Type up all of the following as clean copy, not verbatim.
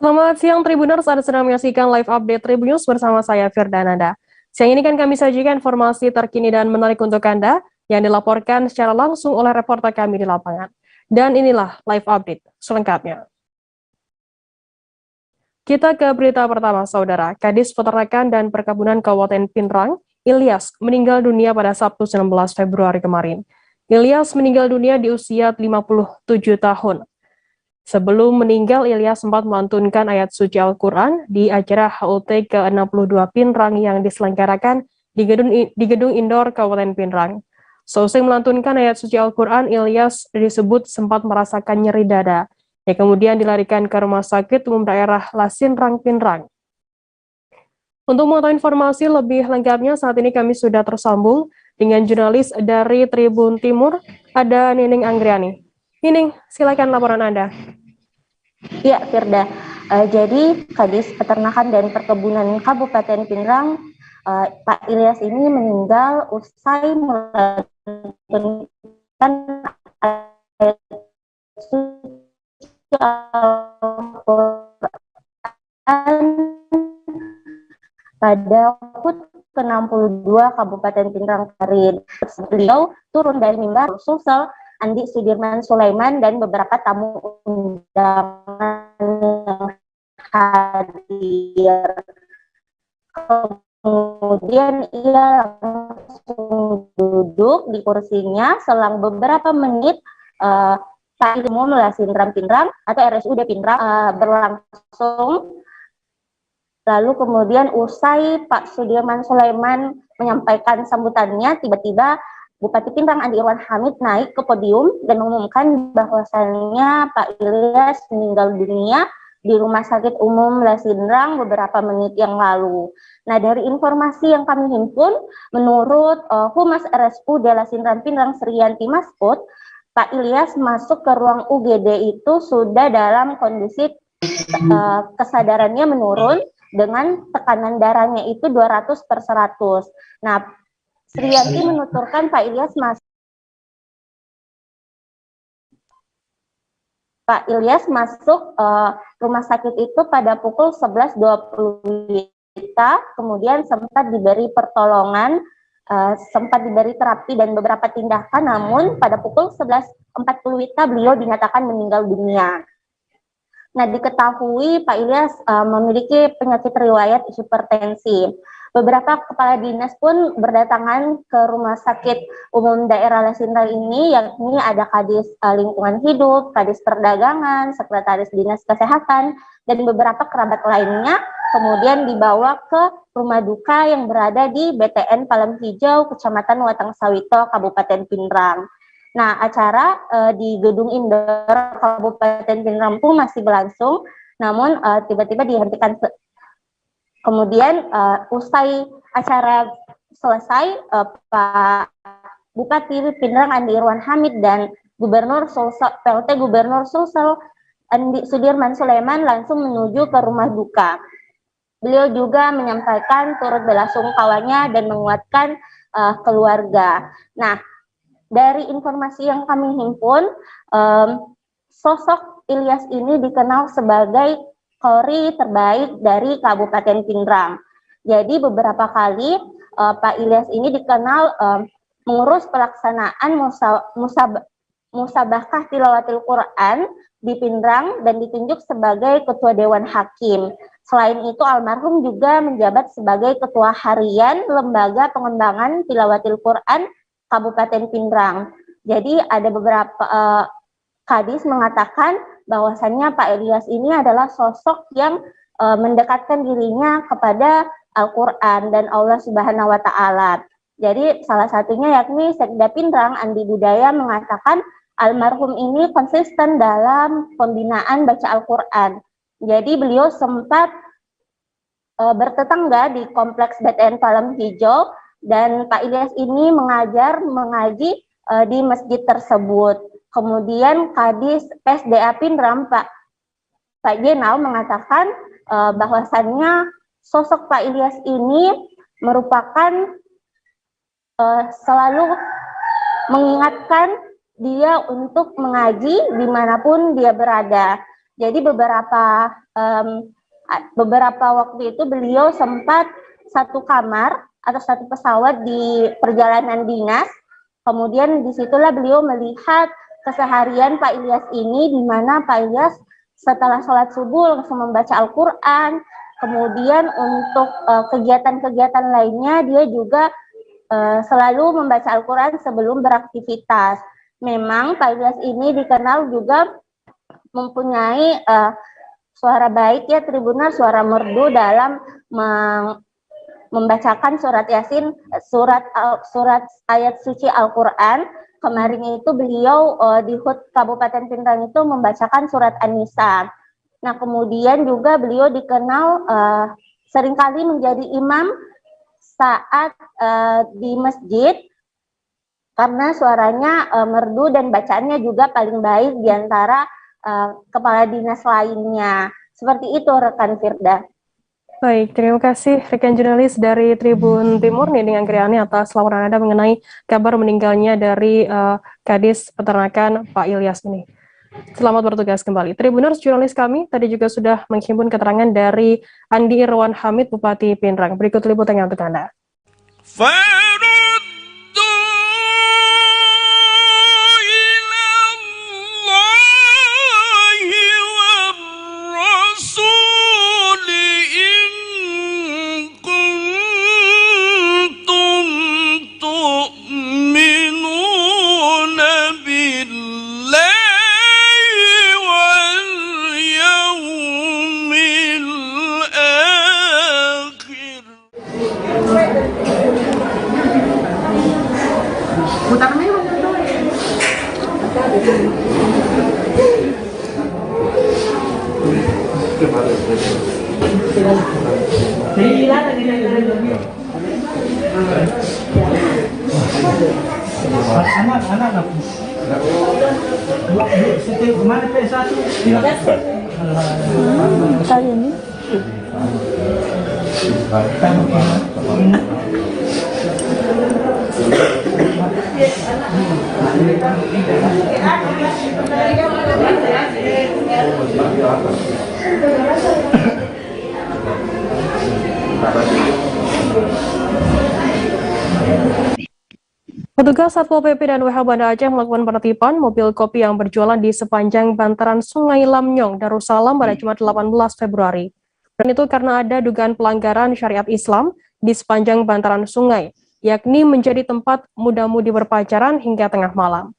Selamat siang Tribuners, Anda sedang menyaksikan live update Tribun News bersama saya Firdananda. Siang ini kan kami sajikan informasi terkini dan menarik untuk Anda yang dilaporkan secara langsung oleh reporter kami di lapangan. Dan inilah live update selengkapnya. Kita ke berita pertama, Saudara. Kadis Peternakan dan Perkebunan Kabupaten Pinrang, Ilyas, meninggal dunia pada Sabtu 19 Februari kemarin. Ilyas meninggal dunia di usia 57 tahun. Sebelum meninggal, Ilyas sempat melantunkan ayat suci Al-Quran di acara HUT ke-62 Pinrang yang diselenggarakan di gedung indoor Kabupaten Pinrang. Seusai melantunkan ayat suci Al-Quran, Ilyas disebut sempat merasakan nyeri dada. Ia kemudian dilarikan ke Rumah Sakit Umum Daerah Lasinrang Pinrang. Untuk mengetahui informasi lebih lengkapnya, saat ini kami sudah tersambung dengan jurnalis dari Tribun Timur, ada Nining Anggriani. Nining, silakan laporan Anda. Ya, Firda. Jadi Kadis Peternakan dan Perkebunan Kabupaten Pinrang, Pak Ilyas ini meninggal usai melantunkan ayat suci Al-Quran pada HUT ke-62 Kabupaten Pinrang kemarin. Beliau turun dari mimbar Sulsel Andi Sudirman Sulaiman dan beberapa tamu undangan yang hadir. Kemudian ia langsung duduk di kursinya selang beberapa menit. Pak Umum Lasinrang Pinrang atau RSUD Pinrang berlangsung. Lalu kemudian usai Pak Sudirman Sulaiman menyampaikan sambutannya, tiba-tiba Bupati Pinrang Andi Irwan Hamid naik ke podium dan mengumumkan bahwasannya Pak Ilyas meninggal dunia di Rumah Sakit Umum Lasinrang beberapa menit yang lalu. Nah, dari informasi yang kami himpun, menurut Humas RSUD Lasinrang Pinrang Sriyanti Maskud, Pak Ilyas masuk ke ruang UGD itu sudah dalam kondisi kesadarannya menurun dengan tekanan darahnya itu 200/100. Nah, Sriyanti menuturkan Pak Ilyas masuk rumah sakit itu pada pukul 11.20 WITA, kemudian sempat diberi pertolongan, sempat diberi terapi dan beberapa tindakan, namun pada pukul 11.40 WITA beliau dinyatakan meninggal dunia. Nah, diketahui Pak Ilyas memiliki penyakit riwayat hipertensi. Beberapa kepala dinas pun berdatangan ke Rumah Sakit Umum Daerah Lasinrang ini, yakni ada Kadis Lingkungan Hidup, Kadis Perdagangan, Sekretaris Dinas Kesehatan, dan beberapa kerabat lainnya, kemudian dibawa ke rumah duka yang berada di BTN Palem Hijau, Kecamatan Watang Sawito, Kabupaten Pinrang. Nah, acara di gedung indoor Kabupaten Pinrang pun masih berlangsung, namun tiba-tiba dihentikan. Kemudian usai acara selesai, Pak Bupati Pinrang Andi Irwan Hamid dan PLT Gubernur Sulsel Andi Sudirman Sulaiman langsung menuju ke rumah duka. Beliau juga menyampaikan turut belasungkawanya dan menguatkan keluarga. Nah, dari informasi yang kami himpun, sosok Ilyas ini dikenal sebagai Polri terbaik dari Kabupaten Pinrang. Jadi beberapa kali Pak Ilyas ini dikenal mengurus pelaksanaan musabakah tilawatil Quran di Pinrang dan ditunjuk sebagai Ketua Dewan Hakim. Selain itu, almarhum juga menjabat sebagai Ketua Harian Lembaga Pengembangan Tilawatil Quran Kabupaten Pinrang. Jadi ada beberapa Kadis mengatakan bahwasannya Pak Ilyas ini adalah sosok yang mendekatkan dirinya kepada Al-Quran dan Allah Subhanahu wa Ta'ala. Jadi salah satunya yakni Sekda Pinrang Andi Budaya mengatakan almarhum ini konsisten dalam pembinaan baca Al-Quran. Jadi beliau sempat bertetangga di kompleks BTN Palem Hijau dan Pak Ilyas ini mengaji di masjid tersebut. Kemudian Kadis PSDA Pinrang Pak Jenal mengatakan bahwasannya sosok Pak Ilyas ini merupakan selalu mengingatkan dia untuk mengaji dimanapun dia berada. Jadi beberapa waktu itu beliau sempat satu kamar atau satu pesawat di perjalanan dinas. Kemudian disitulah beliau melihat keseharian Pak Ilyas ini, di mana Pak Ilyas setelah sholat subuh langsung membaca Al-Quran. Kemudian untuk kegiatan-kegiatan lainnya dia juga selalu membaca Al-Quran sebelum beraktivitas. Memang Pak Ilyas ini dikenal juga mempunyai suara baik ya Tribuner, suara merdu dalam membacakan surat Yasin, surat ayat suci Al-Quran. Kemarin itu beliau di HUT Kabupaten Pindrang itu membacakan surat An-Nisa. Nah, kemudian juga beliau dikenal seringkali menjadi imam saat di masjid karena suaranya merdu dan bacaannya juga paling baik di antara kepala dinas lainnya. Seperti itu rekan Firda. Baik, terima kasih rekan jurnalis dari Tribun Timur nih dengan Kriani atas laporan Anda mengenai kabar meninggalnya dari Kadis Peternakan Pak Ilyas ini. Selamat bertugas kembali. Tribuners, jurnalis kami tadi juga sudah menghimpun keterangan dari Andi Irwan Hamid, Bupati Pindrang. Berikut liputannya untuk Anda. Anak-anak setiap kemana P1 kali ini Petugas Satpol PP dan WH Banda Aceh melakukan penertiban mobil kopi yang berjualan di sepanjang bantaran Sungai Lamnyong, Darussalam pada Jumat 18 Februari. Dan itu karena ada dugaan pelanggaran syariat Islam di sepanjang bantaran sungai, yakni menjadi tempat muda-mudi berpacaran hingga tengah malam.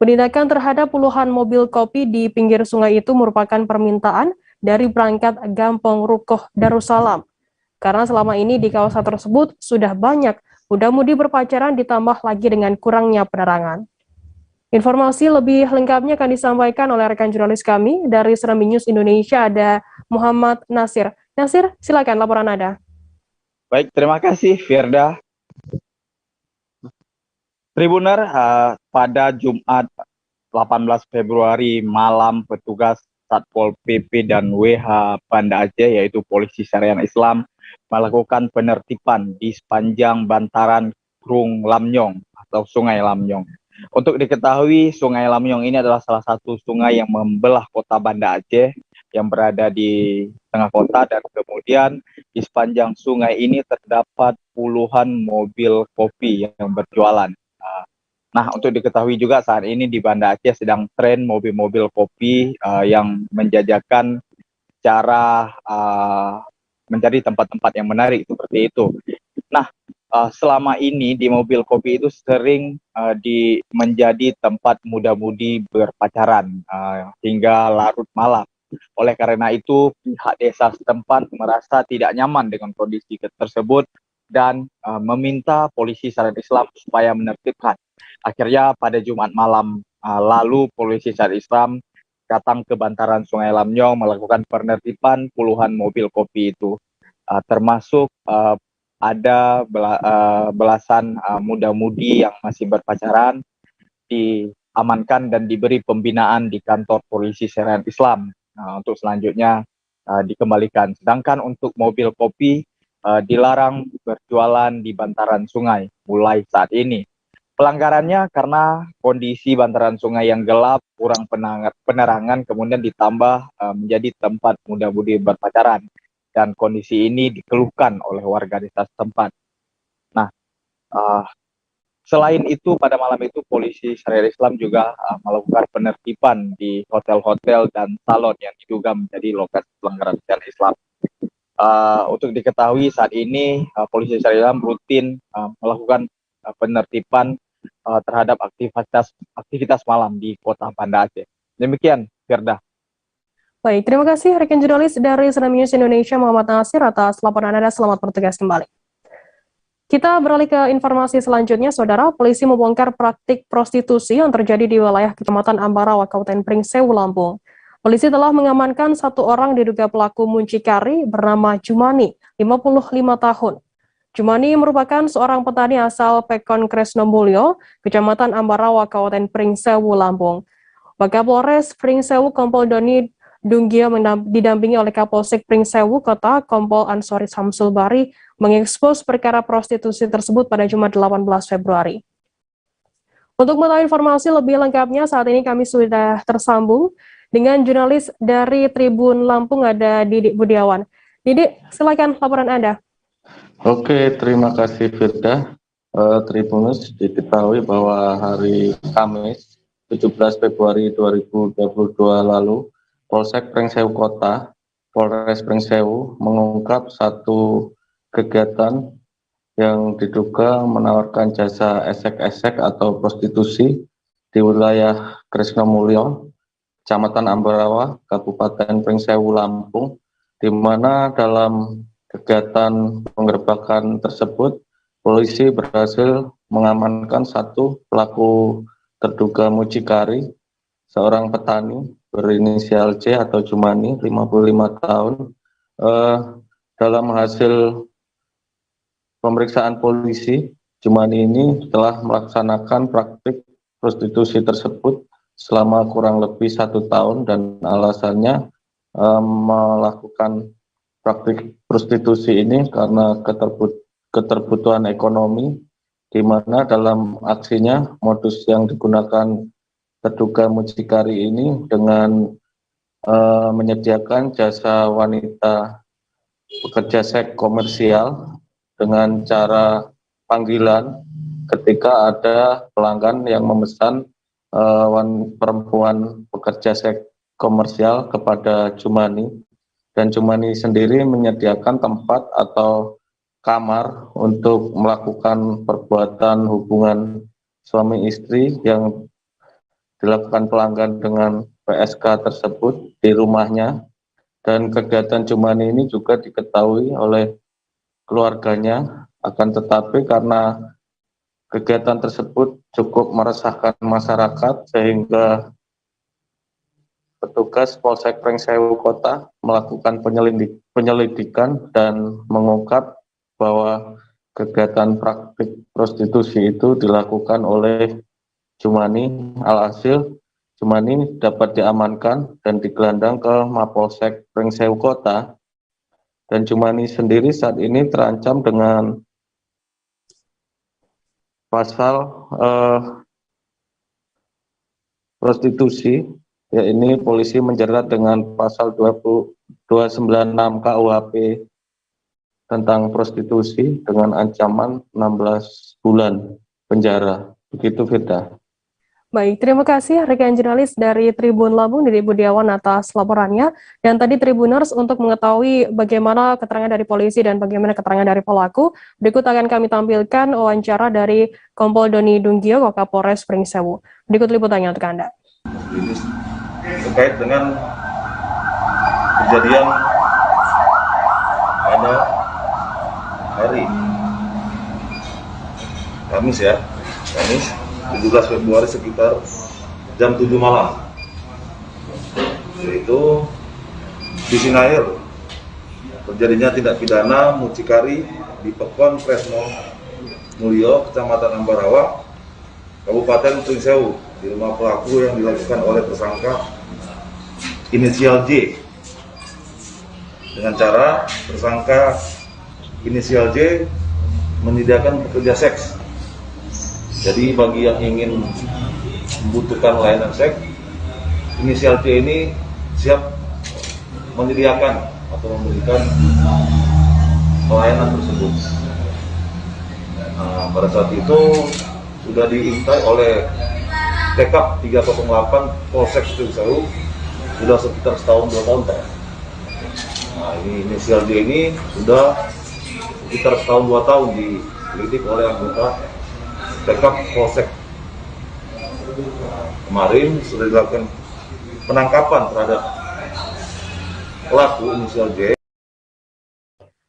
Penindakan terhadap puluhan mobil kopi di pinggir sungai itu merupakan permintaan dari perangkat Gampong Rukoh Darussalam. Karena selama ini di kawasan tersebut sudah banyak muda-mudi berpacaran ditambah lagi dengan kurangnya penerangan. Informasi lebih lengkapnya akan disampaikan oleh rekan jurnalis kami dari Serambi News Indonesia, ada Muhammad Nasir. Nasir, silakan laporan Anda. Baik, terima kasih Firda. Tribuner, pada Jumat 18 Februari malam petugas Satpol PP dan WH Banda Aceh yaitu Polisi Syariah Islam melakukan penertiban di sepanjang bantaran Krung Lamnyong atau Sungai Lamnyong. Untuk diketahui, Sungai Lamnyong ini adalah salah satu sungai yang membelah kota Banda Aceh yang berada di tengah kota, dan kemudian di sepanjang sungai ini terdapat puluhan mobil kopi yang berjualan. Nah, untuk diketahui juga saat ini di Banda Aceh sedang tren mobil-mobil kopi yang menjajakan cara mencari tempat-tempat yang menarik seperti itu. Nah, selama ini di mobil kopi itu sering menjadi tempat muda-mudi berpacaran hingga larut malam. Oleh karena itu, pihak desa setempat merasa tidak nyaman dengan kondisi tersebut dan meminta Polisi Syariah Islam supaya menertibkan. Akhirnya pada Jumat malam lalu Polisi Syariah Islam datang ke bantaran Sungai Lamnyong melakukan penertiban puluhan mobil kopi itu, termasuk ada belasan muda-mudi yang masih berpacaran diamankan dan diberi pembinaan di kantor Polisi Syariah Islam untuk selanjutnya dikembalikan. Sedangkan untuk mobil kopi dilarang berjualan di bantaran sungai mulai saat ini. Pelanggarannya karena kondisi bantaran sungai yang gelap, kurang penerangan, kemudian ditambah menjadi tempat muda-mudi berpacaran. Dan kondisi ini dikeluhkan oleh warga desa setempat. Nah, selain itu pada malam itu polisi Syariah Islam juga melakukan penertiban di hotel-hotel dan salon yang diduga menjadi lokasi pelanggaran syariat Islam. Untuk diketahui saat ini polisi Syariah Islam rutin melakukan penertiban terhadap aktivitas malam di kota Banda Aceh. Demikian, Firda. Baik, terima kasih rekan jurnalis dari Senam News Indonesia Muhammad Nasir atas laporan Anda. Selamat bertugas kembali. Kita beralih ke informasi selanjutnya, Saudara. Polisi membongkar praktik prostitusi yang terjadi di wilayah Kecamatan Ambarawa, Kabupaten Pringsewu, Lampung. Polisi telah mengamankan satu orang diduga pelaku muncikari bernama Jumani, 55 tahun. Jumani merupakan seorang petani asal Pekon Kresnomulyo, Kecamatan Ambarawa, Kabupaten Pringsewu, Lampung. Wakapolres Pringsewu Kompol Doni Dunggio didampingi oleh Kapolsek Pringsewu Kota Kompol Ansori Samsul Bari mengekspos perkara prostitusi tersebut pada Jumat 18 Februari. Untuk mengetahui informasi lebih lengkapnya, saat ini kami sudah tersambung dengan jurnalis dari Tribun Lampung, ada Didik Budiawan. Didik, silakan laporan Anda. Oke, terima kasih Firda. Tribunus, diketahui bahwa hari Kamis 17 Februari 2022 lalu, Polsek Pringsewu Kota, Polres Pringsewu mengungkap satu kegiatan yang diduga menawarkan jasa esek-esek atau prostitusi di wilayah Kresnomulyo, Kecamatan Ambarawa, Kabupaten Pringsewu, Lampung, di mana dalam kegiatan penggerbekan tersebut, polisi berhasil mengamankan satu pelaku terduga mucikari, seorang petani berinisial C atau Jumani, 55 tahun. Dalam hasil pemeriksaan polisi, Jumani ini telah melaksanakan praktik prostitusi tersebut selama kurang lebih 1 tahun dan alasannya melakukan praktik prostitusi ini karena keterbutuhan ekonomi, di mana dalam aksinya modus yang digunakan terduga mucikari ini dengan menyediakan jasa wanita pekerja seks komersial dengan cara panggilan ketika ada pelanggan yang memesan perempuan pekerja seks komersial kepada Jumani, dan Jumani sendiri menyediakan tempat atau kamar untuk melakukan perbuatan hubungan suami istri yang dilakukan pelanggan dengan PSK tersebut di rumahnya. Dan kegiatan Jumani ini juga diketahui oleh keluarganya, akan tetapi karena kegiatan tersebut cukup meresahkan masyarakat sehingga petugas Polsek Pringsewu Kota melakukan penyelidikan dan mengungkap bahwa kegiatan praktik prostitusi itu dilakukan oleh Jumani. Alhasil Jumani dapat diamankan dan digelandang ke Mapolsek Pringsewu Kota, dan Jumani sendiri saat ini terancam dengan pasal prostitusi, ya ini polisi menjerat dengan pasal 296 KUHP tentang prostitusi dengan ancaman 16 bulan penjara. Begitu, Firda. Baik, terima kasih rekan jurnalis dari Tribun Lampung, Didik Budiawan atas laporannya. Dan tadi Tribuners, untuk mengetahui bagaimana keterangan dari polisi dan bagaimana keterangan dari pelaku, berikut akan kami tampilkan wawancara dari Kompol Doni Dunggio, Wakapolres Pringsewu. Berikut liputannya untuk Anda. Ini terkait dengan kejadian pada hari Kamis, ya, Kamis 17 Februari sekitar jam 7 malam, yaitu di Sinair terjadinya tindak pidana mucikari di Pekon Kresnomulyo, Kecamatan Ambarawa, Kabupaten Pringsewu, di rumah pelaku yang dilakukan oleh tersangka inisial J, dengan cara tersangka inisial J menyediakan pekerja seks Jadi bagi yang ingin membutuhkan layanan seks, inisial C ini siap menyediakan atau memberikan pelayanan tersebut. Nah, pada saat itu sudah diintai oleh TK 308 Polsek Sewu sudah sekitar setahun 2 tahun Pak. Nah, ini inisial D ini sudah sekitar setahun 2 tahun dilidik oleh anggota TK Polsek. Kemarin sudah dilakukan penangkapan terhadap pelaku inisial J.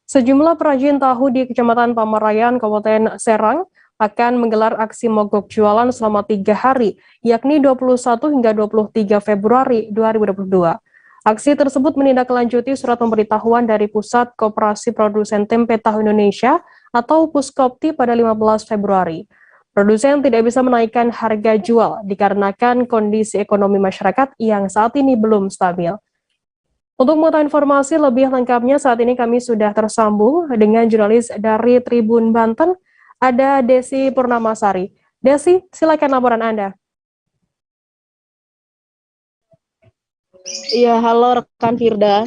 Sejumlah perajin tahu di Kecamatan Pamarayan, Kabupaten Serang akan menggelar aksi mogok jualan selama 3 hari, yakni 21 hingga 23 Februari 2022. Aksi tersebut menindaklanjuti surat pemberitahuan dari Pusat Koperasi Produsen Tempe Tahu Indonesia atau Puskopti pada 15 Februari. Produsen tidak bisa menaikkan harga jual dikarenakan kondisi ekonomi masyarakat yang saat ini belum stabil. Untuk mengetahui informasi lebih lengkapnya, saat ini kami sudah tersambung dengan jurnalis dari Tribun Banten, ada Desi Purnamasari. Desi, silakan laporan Anda. Iya, halo rekan Firda.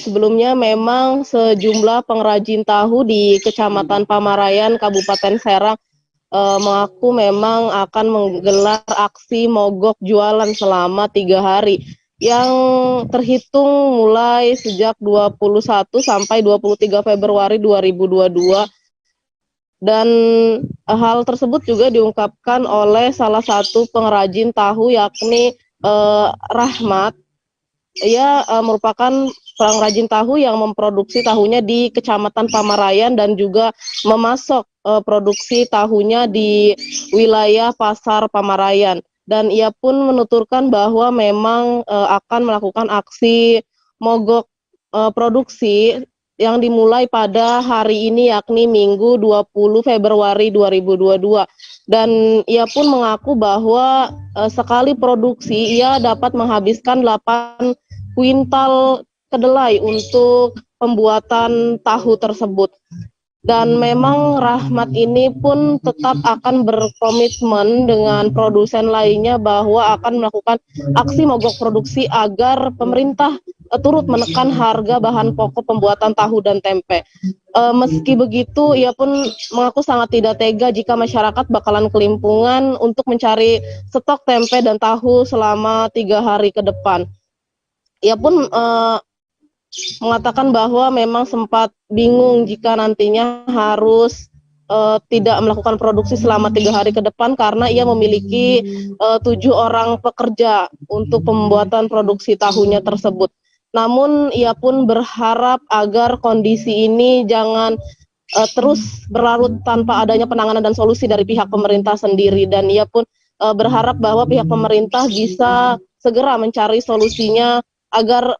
Sebelumnya memang sejumlah pengrajin tahu di Kecamatan Pamarayan, Kabupaten Serang mengaku memang akan menggelar aksi mogok jualan selama 3 hari yang terhitung mulai sejak 21 sampai 23 Februari 2022. Dan hal tersebut juga diungkapkan oleh salah satu pengrajin tahu yakni Rahmat. Ia merupakan pengrajin tahu yang memproduksi tahunya di Kecamatan Pamarayan dan juga memasok produksi tahunya di wilayah Pasar Pamarayan. Dan ia pun menuturkan bahwa memang akan melakukan aksi mogok produksi yang dimulai pada hari ini yakni Minggu 20 Februari 2022. Dan ia pun mengaku bahwa sekali produksi ia dapat menghabiskan 8 kuintal kedelai untuk pembuatan tahu tersebut. Dan memang Rahmat ini pun tetap akan berkomitmen dengan produsen lainnya bahwa akan melakukan aksi mogok produksi agar pemerintah turut menekan harga bahan pokok pembuatan tahu dan tempe. Meski begitu, ia pun mengaku sangat tidak tega jika masyarakat bakalan kelimpungan untuk mencari stok tempe dan tahu selama 3 hari ke depan. Ia pun mengatakan bahwa memang sempat bingung jika nantinya harus tidak melakukan produksi selama 3 hari ke depan karena ia memiliki 7 orang pekerja untuk pembuatan produksi tahunya tersebut. Namun ia pun berharap agar kondisi ini jangan terus berlarut tanpa adanya penanganan dan solusi dari pihak pemerintah sendiri, dan ia pun berharap bahwa pihak pemerintah bisa segera mencari solusinya agar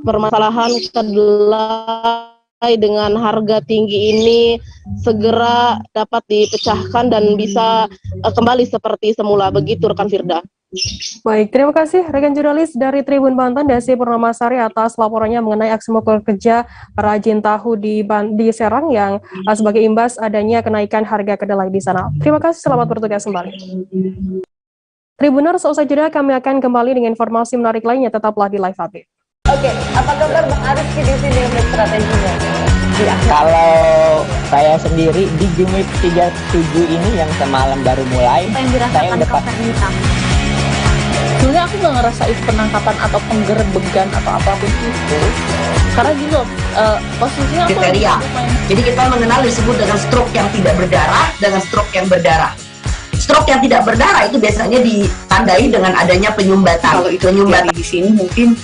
permasalahan kedelai dengan harga tinggi ini segera dapat dipecahkan dan bisa kembali seperti semula. Begitu rekan Firda. Baik, terima kasih rekan jurnalis dari Tribun Banten, Desi Purnamasari atas laporannya mengenai aksi mogok kerja perajin tahu di Serang yang sebagai imbas adanya kenaikan harga kedelai di sana. Terima kasih, selamat bertugas kembali. Tribuners, usai jeda kami akan kembali dengan informasi menarik lainnya, tetaplah di Live Update. Oke, apa kabar Bang Arif di sini untuk strateginya? Kalau saya sendiri di Jumit 37 ini yang semalam baru mulai, saya udah hitam. Sebenarnya aku nggak ngerasain penangkapan atau penggerbegan atau apapun itu, karena gini loh, posisinya kriteria. Jadi kita mengenal disebut dengan stroke yang tidak berdarah dengan stroke yang berdarah. Stroke yang tidak berdarah itu biasanya ditandai dengan adanya penyumbatan. Kalau itu penyumbatan di sini mungkin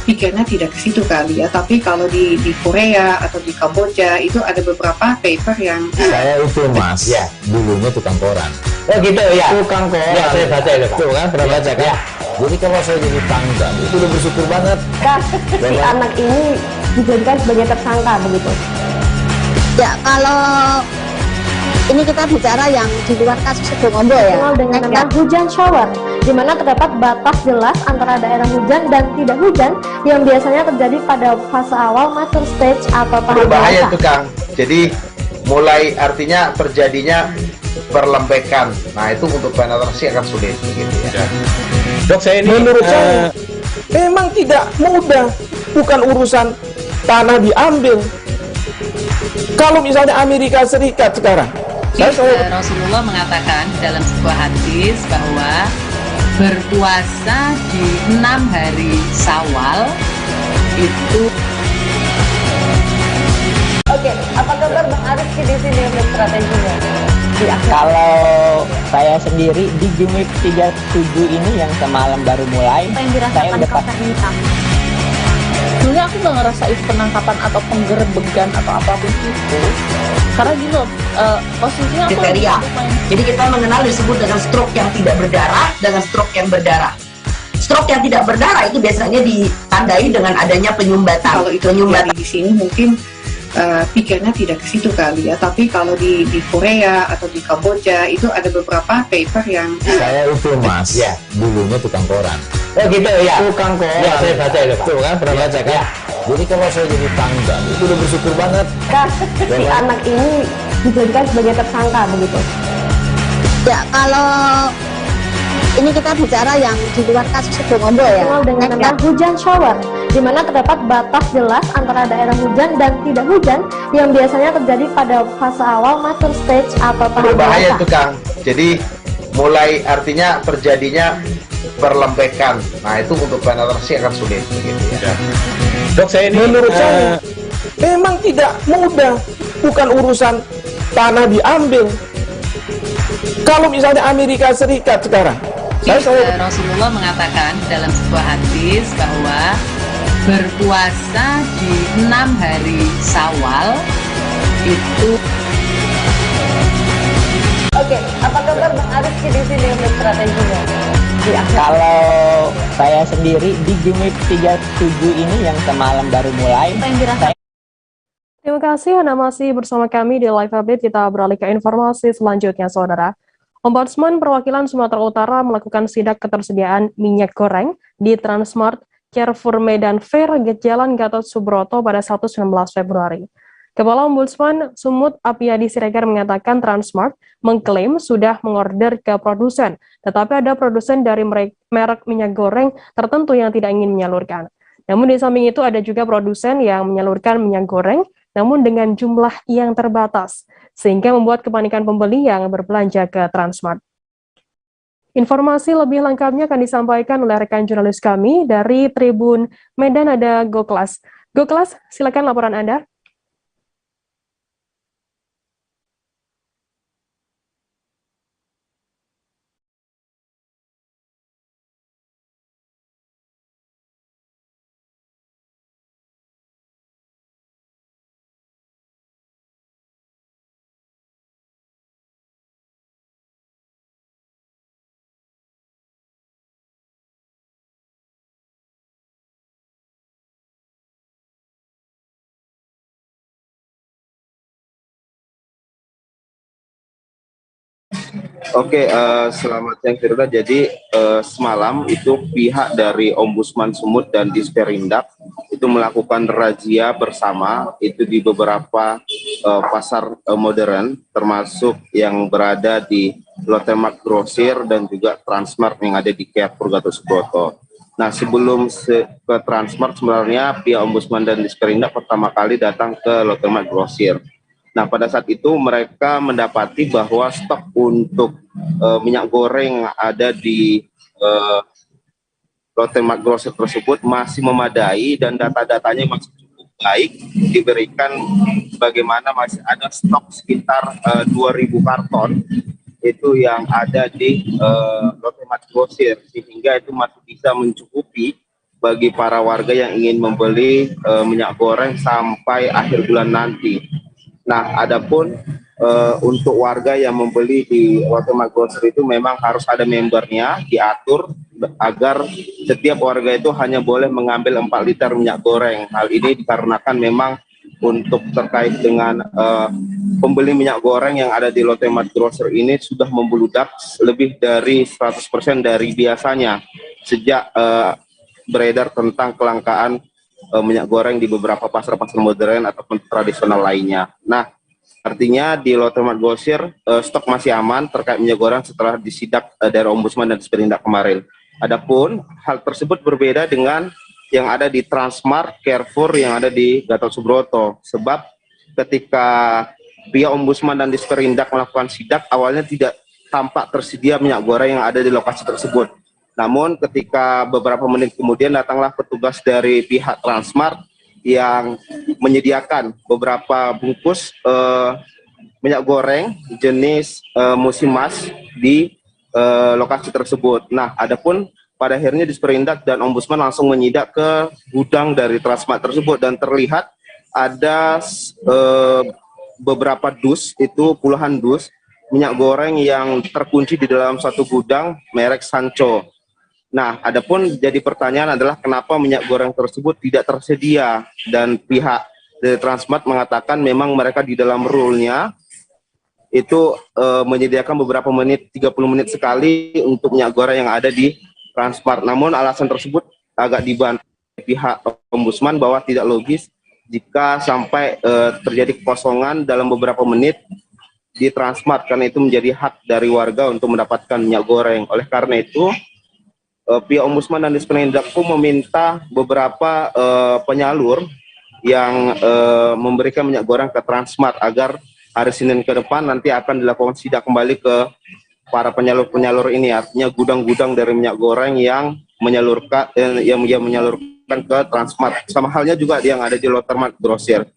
pikirnya tidak ke situ kali ya, tapi kalau di Korea atau di Kamboja itu ada beberapa paper yang saya itu mas, ya dulunya tukang koran. Oh gitu ya, tukang koran. Ya saya baca itu Pak. Tuh kan pernah baca kan? Ya. Jadi kalau saya jadi tangga itu udah bersyukur banget. Kak, si anak ini dijadikan sebagai tersangka begitu. Ya kalau ini kita bicara yang di luar kasus Situbondo ya. Dengan nama hujan shower, di mana terdapat batas jelas antara daerah hujan dan tidak hujan yang biasanya terjadi pada fase awal mature stage atau tahap berbahaya tuh Kang. Jadi mulai artinya terjadinya perlembekan. Nah itu untuk penetrasi akan sulit gitu ya. Dok, saya ini menurut saya memang tidak mudah, bukan urusan tanah diambil. Kalau misalnya Amerika Serikat sekarang, Rasulullah mengatakan dalam sebuah hadis bahwa berpuasa di 6 hari Syawal itu. Oke, apa kabar Bang Arif di sini untuk strateginya? Kalau saya sendiri di Jumip 37 ini yang semalam baru mulai, saya udah Sebenarnya aku nggak ngerasa itu penangkapan atau penggerbegan atau apapun itu, karena gini loh, posisinya aku kriteria. Jadi kita mengenal disebut dengan stroke yang tidak berdarah dengan stroke yang berdarah. Stroke yang tidak berdarah itu biasanya ditandai dengan adanya penyumbatan. Kalau itu terjadi di sini mungkin pikirnya tidak ke situ kali ya, tapi kalau di Korea atau di Kamboja itu ada beberapa paper yang saya itu mas, ya dulunya tukang koran. Oh gitu ya, Tukang koran. Ya, saya baca itu, Pak. Tuh kan pernah baca kan? Ya. Jadi kalau saya jadi tangga itu udah bersyukur banget. Kak, si anak ini dijadikan sebagai tersangka begitu. Ya, kalau ini kita bicara yang di luar kasus Sibolombo ya. Dengan nama hujan shower, di mana terdapat batas jelas antara daerah hujan dan tidak hujan yang biasanya terjadi pada fase awal mature stage atau tahap Berbahaya dewasa. tuh Kang. Jadi mulai artinya terjadinya perlembekan. Nah itu untuk penetrasi akan sulit gitu ya. Dok, saya ini menurut saya memang tidak mudah, bukan urusan tanah diambil. Kalau misalnya Amerika Serikat sekarang, Rasulullah mengatakan dalam sebuah hadis bahwa berpuasa di 6 hari Syawal itu. Oke, apa kabar Bang Arif di sini untuk strateginya? Kalau saya sendiri di Jumip 37 ini yang semalam baru mulai, Terima kasih Anda masih bersama kami di Live Update. Kita beralih ke informasi selanjutnya, Saudara. Ombudsman Perwakilan Sumatera Utara melakukan sidak ketersediaan minyak goreng di Transmart Carrefour Medan Fair, Jalan Gatot Subroto pada Sabtu 19 Februari. Kepala Ombudsman Sumut Apiyadi Siregar mengatakan Transmart mengklaim sudah mengorder ke produsen, tetapi ada produsen dari merek minyak goreng tertentu yang tidak ingin menyalurkan. Namun di samping itu ada juga produsen yang menyalurkan minyak goreng, namun dengan jumlah yang terbatas, sehingga membuat kepanikan pembeli yang berbelanja ke Transmart. Informasi lebih lengkapnya akan disampaikan oleh rekan jurnalis kami dari Tribun Medan, ada Goklas. Goklas, silakan laporan Anda. Oke, selamat siang Firda. Jadi semalam itu pihak dari Ombudsman Sumut dan Disperindak itu melakukan razia bersama itu di beberapa pasar modern, termasuk yang berada di Lotte Mart Grosir dan juga Transmart yang ada di Carrefour Gatot Subroto. Nah, sebelum ke Transmart sebenarnya pihak Ombudsman dan Disperindak pertama kali datang ke Lotte Mart Grosir. Nah, pada saat itu mereka mendapati bahwa stok untuk minyak goreng ada di Lotte Mart Grosir tersebut masih memadai dan data-datanya masih cukup baik diberikan, bagaimana masih ada stok sekitar 2.000 karton itu yang ada di Lotte Mart Grosir, sehingga itu masih bisa mencukupi bagi para warga yang ingin membeli minyak goreng sampai akhir bulan nanti. Nah, adapun untuk warga yang membeli di Lotte Mart Grosir itu memang harus ada membernya, diatur agar setiap warga itu hanya boleh mengambil 4 liter minyak goreng. Hal ini dikarenakan memang untuk terkait dengan pembeli minyak goreng yang ada di Lotte Mart Grosir ini sudah membludak lebih dari 100% dari biasanya sejak beredar tentang kelangkaan minyak goreng di beberapa pasar-pasar modern ataupun tradisional lainnya. Nah, Artinya di Lotermat Grosir stok masih aman terkait minyak goreng setelah disidak dari Ombudsman dan Disperindak kemarin. Adapun hal tersebut berbeda dengan yang ada di Transmart, Carrefour yang ada di Gatot Subroto. Sebab ketika pihak Ombudsman dan Disperindak melakukan sidak, awalnya tidak tampak tersedia minyak goreng yang ada di lokasi tersebut. Namun ketika beberapa menit kemudian datanglah petugas dari pihak Transmart yang menyediakan beberapa bungkus minyak goreng jenis musimas di lokasi tersebut. Nah, adapun pada akhirnya Disperindak dan Ombudsman langsung menyidak ke gudang dari Transmart tersebut dan terlihat ada beberapa dus, itu puluhan dus minyak goreng yang terkunci di dalam satu gudang merek Sancho. Nah, adapun jadi pertanyaan adalah kenapa minyak goreng tersebut tidak tersedia, dan pihak dari Transmart mengatakan memang mereka di dalam rule-nya itu menyediakan beberapa menit, 30 menit sekali untuk minyak goreng yang ada di Transmart. Namun alasan tersebut agak dibantah pihak Ombudsman bahwa tidak logis jika sampai terjadi kekosongan dalam beberapa menit di Transmart, karena itu menjadi hak dari warga untuk mendapatkan minyak goreng. Oleh karena itu pihak Ombudsman dan Disperindak pun meminta beberapa penyalur yang memberikan minyak goreng ke Transmart agar hari Senin ke depan nanti akan dilakukan sidak kembali ke para penyalur-penyalur ini, artinya gudang-gudang dari minyak goreng yang menyalurkan ke Transmart. Sama halnya juga yang ada di Lotermat Grosir.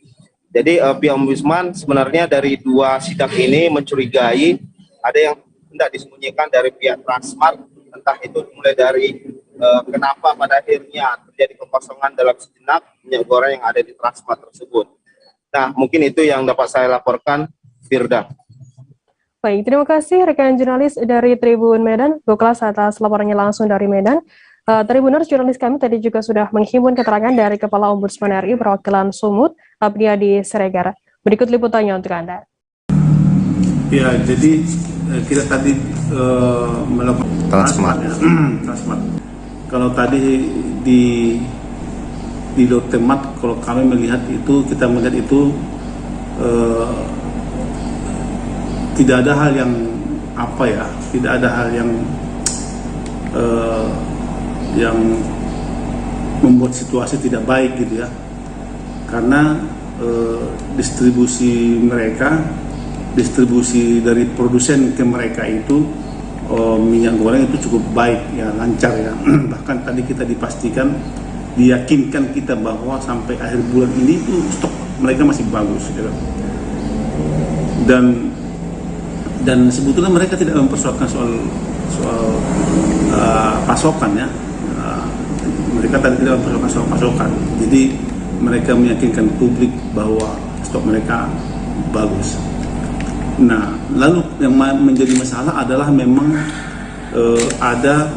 Jadi pihak Ombudsman sebenarnya dari dua sidak ini mencurigai ada yang hendak disembunyikan dari pihak Transmart, entah itu mulai dari kenapa pada akhirnya terjadi kekosongan dalam sejenak minyak goreng yang ada di Transmart tersebut. Nah, mungkin itu yang dapat saya laporkan, Firda. Baik, terima kasih rekan jurnalis dari Tribun Medan, Goklas atas laporannya langsung dari Medan. Tribuners, jurnalis kami tadi juga sudah menghimpun keterangan dari Kepala Ombudsman RI perwakilan Sumut, Abdiadi Siregar. Berikut liputannya untuk Anda. Ya, jadi kita tadi melakukan Transmart. Transmart. Kalau tadi di Lotermat, kalau kami melihat itu, kita melihat itu tidak ada hal yang tidak ada hal yang membuat situasi tidak baik gitu ya, karena distribusi dari produsen ke mereka itu minyak goreng itu cukup baik ya, lancar ya. Bahkan tadi kita diyakinkan kita bahwa sampai akhir bulan ini itu stok mereka masih bagus gitu. Dan sebetulnya mereka tidak mempersoalkan soal pasokan ya. Mereka tadi tidak mempersoalkan soal pasokan. Jadi mereka meyakinkan publik bahwa stok mereka bagus. Nah, lalu yang menjadi masalah adalah memang ada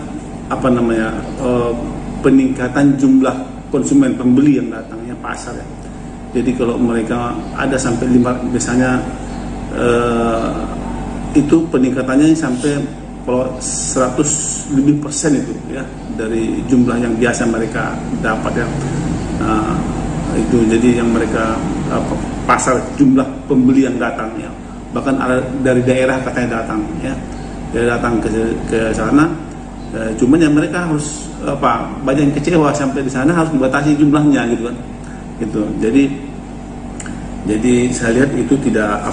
peningkatan jumlah konsumen pembeli yang datangnya pasar ya. Jadi kalau mereka ada sampai biasanya itu peningkatannya sampai 100% itu ya dari jumlah yang biasa mereka dapat ya. Itu jadi yang mereka pasar jumlah pembeli yang datang ya, bahkan ada dari daerah katanya datang ya, dia datang ke sana. Cuman yang mereka harus banyak yang kecewa sampai di sana harus dibatasi jumlahnya gitu kan, gitu. Jadi saya lihat itu tidak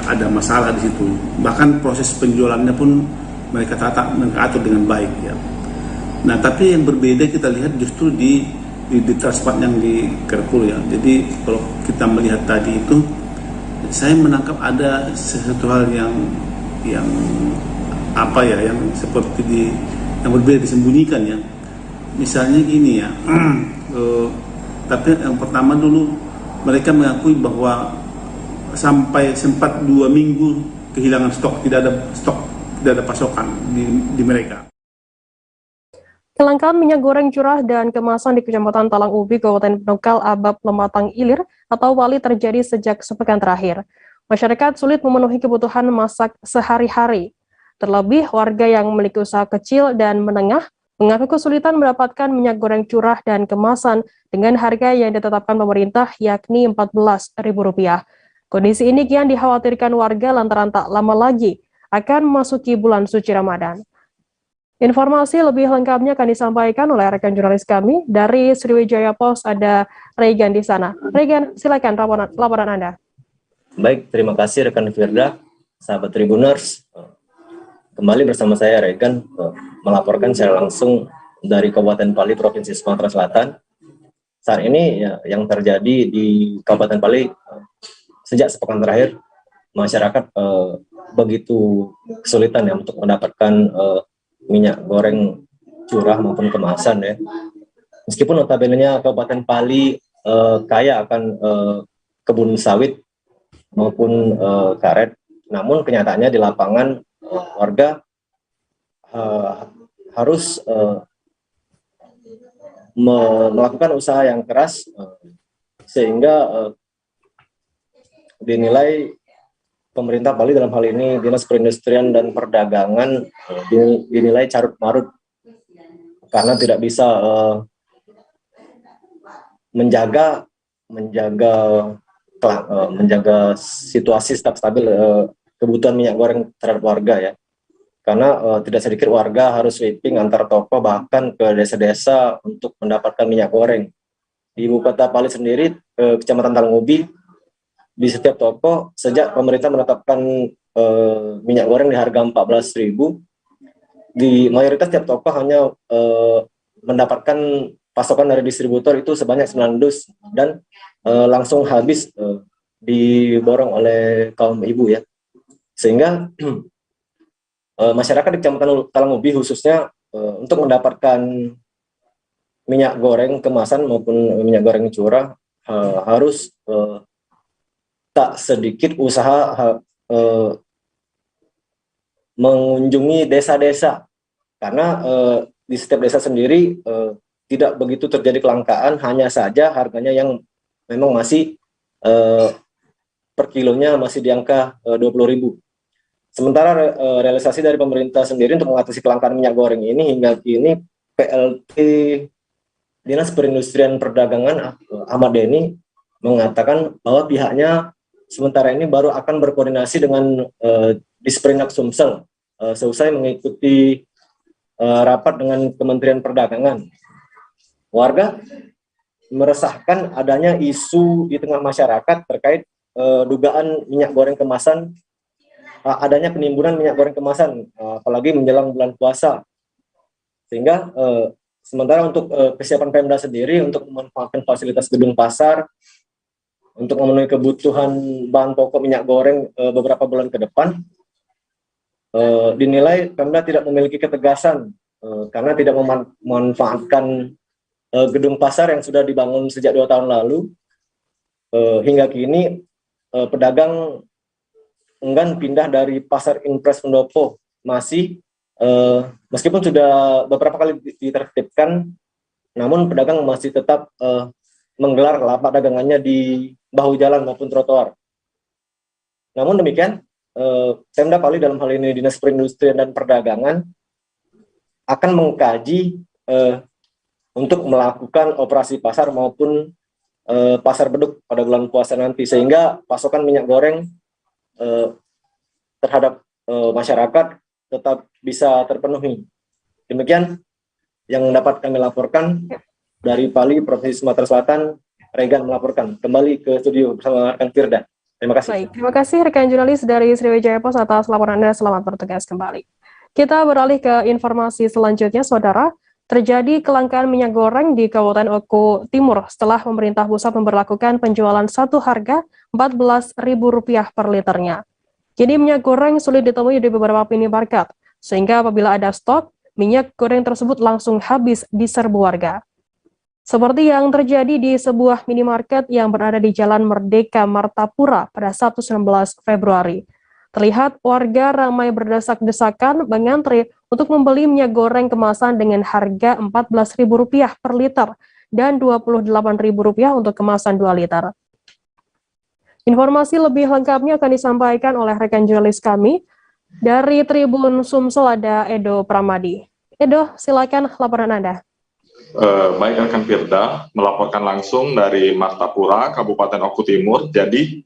ada masalah di situ. Bahkan proses penjualannya pun mereka atur dengan baik ya. Nah, tapi yang berbeda kita lihat justru di Transmart yang di Carrefour ya. Jadi kalau kita melihat tadi itu, saya menangkap ada sesuatu hal yang seperti yang berbeda disembunyikan ya. Misalnya gini ya. Tapi yang pertama dulu mereka mengakui bahwa sampai sempat 2 minggu kehilangan stok, tidak ada pasokan di mereka. Kelangkaan minyak goreng curah dan kemasan di Kecamatan Talang Ubi, Kabupaten Penukal, Abab, Lematang, Ilir atau Wali terjadi sejak sepekan terakhir. Masyarakat sulit memenuhi kebutuhan masak sehari-hari. Terlebih warga yang memiliki usaha kecil dan menengah mengaku kesulitan mendapatkan minyak goreng curah dan kemasan dengan harga yang ditetapkan pemerintah yakni Rp14.000. Kondisi ini kian dikhawatirkan warga lantaran tak lama lagi akan memasuki bulan suci Ramadan. Informasi lebih lengkapnya akan disampaikan oleh rekan jurnalis kami dari Sriwijaya Post, ada Regan di sana. Regan, silakan laporan Anda. Baik, terima kasih rekan Firda, sahabat Tribuners. Kembali bersama saya Regan melaporkan secara langsung dari Kabupaten Pali, Provinsi Sumatera Selatan. Saat ini yang terjadi di Kabupaten Pali sejak sepekan terakhir, masyarakat begitu kesulitan ya untuk mendapatkan minyak goreng curah maupun kemasan ya. Meskipun notabene-nya Kabupaten Pali kaya akan kebun sawit maupun karet, namun kenyataannya di lapangan warga harus melakukan usaha yang keras sehingga dinilai pemerintah Bali dalam hal ini Dinas Perindustrian dan Perdagangan dinilai carut marut karena tidak bisa menjaga situasi tetap stabil kebutuhan minyak goreng terhadap warga ya. Karena tidak sedikit warga harus sweeping antar toko bahkan ke desa-desa untuk mendapatkan minyak goreng. Di ibu kota Pali sendiri, Kecamatan Talangubi, di setiap toko sejak pemerintah menetapkan minyak goreng di harga 14.000, di mayoritas setiap toko hanya mendapatkan pasokan dari distributor itu sebanyak 9 dus dan langsung habis diborong oleh kaum ibu ya. Sehingga masyarakat di Kecamatan Talangubi khususnya untuk mendapatkan minyak goreng kemasan maupun minyak goreng curah harus tak sedikit usaha mengunjungi desa-desa karena di setiap desa sendiri tidak begitu terjadi kelangkaan, hanya saja harganya yang memang masih per kilonya masih di angka 20.000. Sementara realisasi dari pemerintah sendiri untuk mengatasi kelangkaan minyak goreng ini hingga kini PLT Dinas Perindustrian Perdagangan Ahmad Deni mengatakan bahwa pihaknya sementara ini baru akan berkoordinasi dengan Disperindak Sumsel seusai mengikuti rapat dengan Kementerian Perdagangan. Warga meresahkan adanya isu di tengah masyarakat terkait dugaan minyak goreng kemasan, adanya penimbunan minyak goreng kemasan, apalagi menjelang bulan puasa. Sehingga sementara untuk kesiapan Pemda sendiri untuk memanfaatkan fasilitas gedung pasar, untuk memenuhi kebutuhan bahan pokok minyak goreng beberapa bulan ke depan, dinilai Pemda tidak memiliki ketegasan karena tidak memanfaatkan gedung pasar yang sudah dibangun sejak 2 tahun lalu. Hingga kini pedagang enggan pindah dari pasar Impres Pendopo, masih meskipun sudah beberapa kali ditertibkan, namun pedagang masih tetap menggelar lapak dagangannya di bahu jalan maupun trotoar. Namun demikian, Pemda Pali dalam hal ini Dinas Perindustrian dan Perdagangan akan mengkaji untuk melakukan operasi pasar maupun pasar beduk pada bulan puasa nanti, sehingga pasokan minyak goreng terhadap masyarakat tetap bisa terpenuhi. Demikian yang dapat kami laporkan dari Pali, Provinsi Sumatera Selatan. Regan melaporkan kembali ke studio bersama rekan Firda. Terima kasih. Baik, terima kasih rekan jurnalis dari Sriwijaya Post atas laporan Anda. Selamat bertugas kembali. Kita beralih ke informasi selanjutnya, Saudara. Terjadi kelangkaan minyak goreng di Kabupaten Oku Timur setelah pemerintah pusat memberlakukan penjualan satu harga Rp14.000 per liternya. Kini minyak goreng sulit ditemui di beberapa minimarket, sehingga apabila ada stok, minyak goreng tersebut langsung habis di serbu warga. Seperti yang terjadi di sebuah minimarket yang berada di Jalan Merdeka Martapura pada Sabtu 19 Februari. Terlihat warga ramai berdesak-desakan mengantri untuk membeli minyak goreng kemasan dengan harga Rp14.000 per liter dan Rp28.000 untuk kemasan 2 liter. Informasi lebih lengkapnya akan disampaikan oleh rekan jurnalis kami dari Tribun Sumsel, ada Edo Pramadi. Edo, silakan laporan Anda. Baik rekan Firda, melaporkan langsung dari Martapura, Kabupaten Oku Timur. Jadi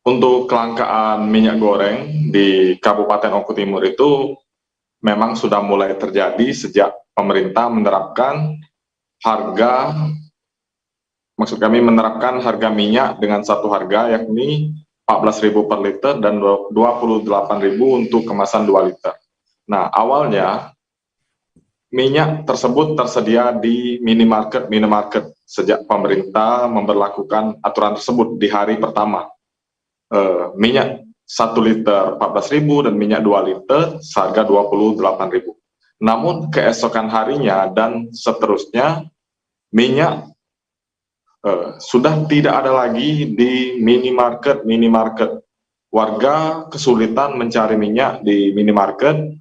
untuk kelangkaan minyak goreng di Kabupaten Oku Timur itu memang sudah mulai terjadi sejak pemerintah menerapkan menerapkan harga minyak dengan satu harga, yakni 14.000 per liter dan 28.000 untuk kemasan 2 liter. Nah, awalnya minyak tersebut tersedia di minimarket sejak pemerintah memberlakukan aturan tersebut di hari pertama. Minyak 1 liter 14.000 dan minyak 2 liter seharga 28.000. Namun keesokan harinya dan seterusnya minyak sudah tidak ada lagi di minimarket. Warga kesulitan mencari minyak di minimarket,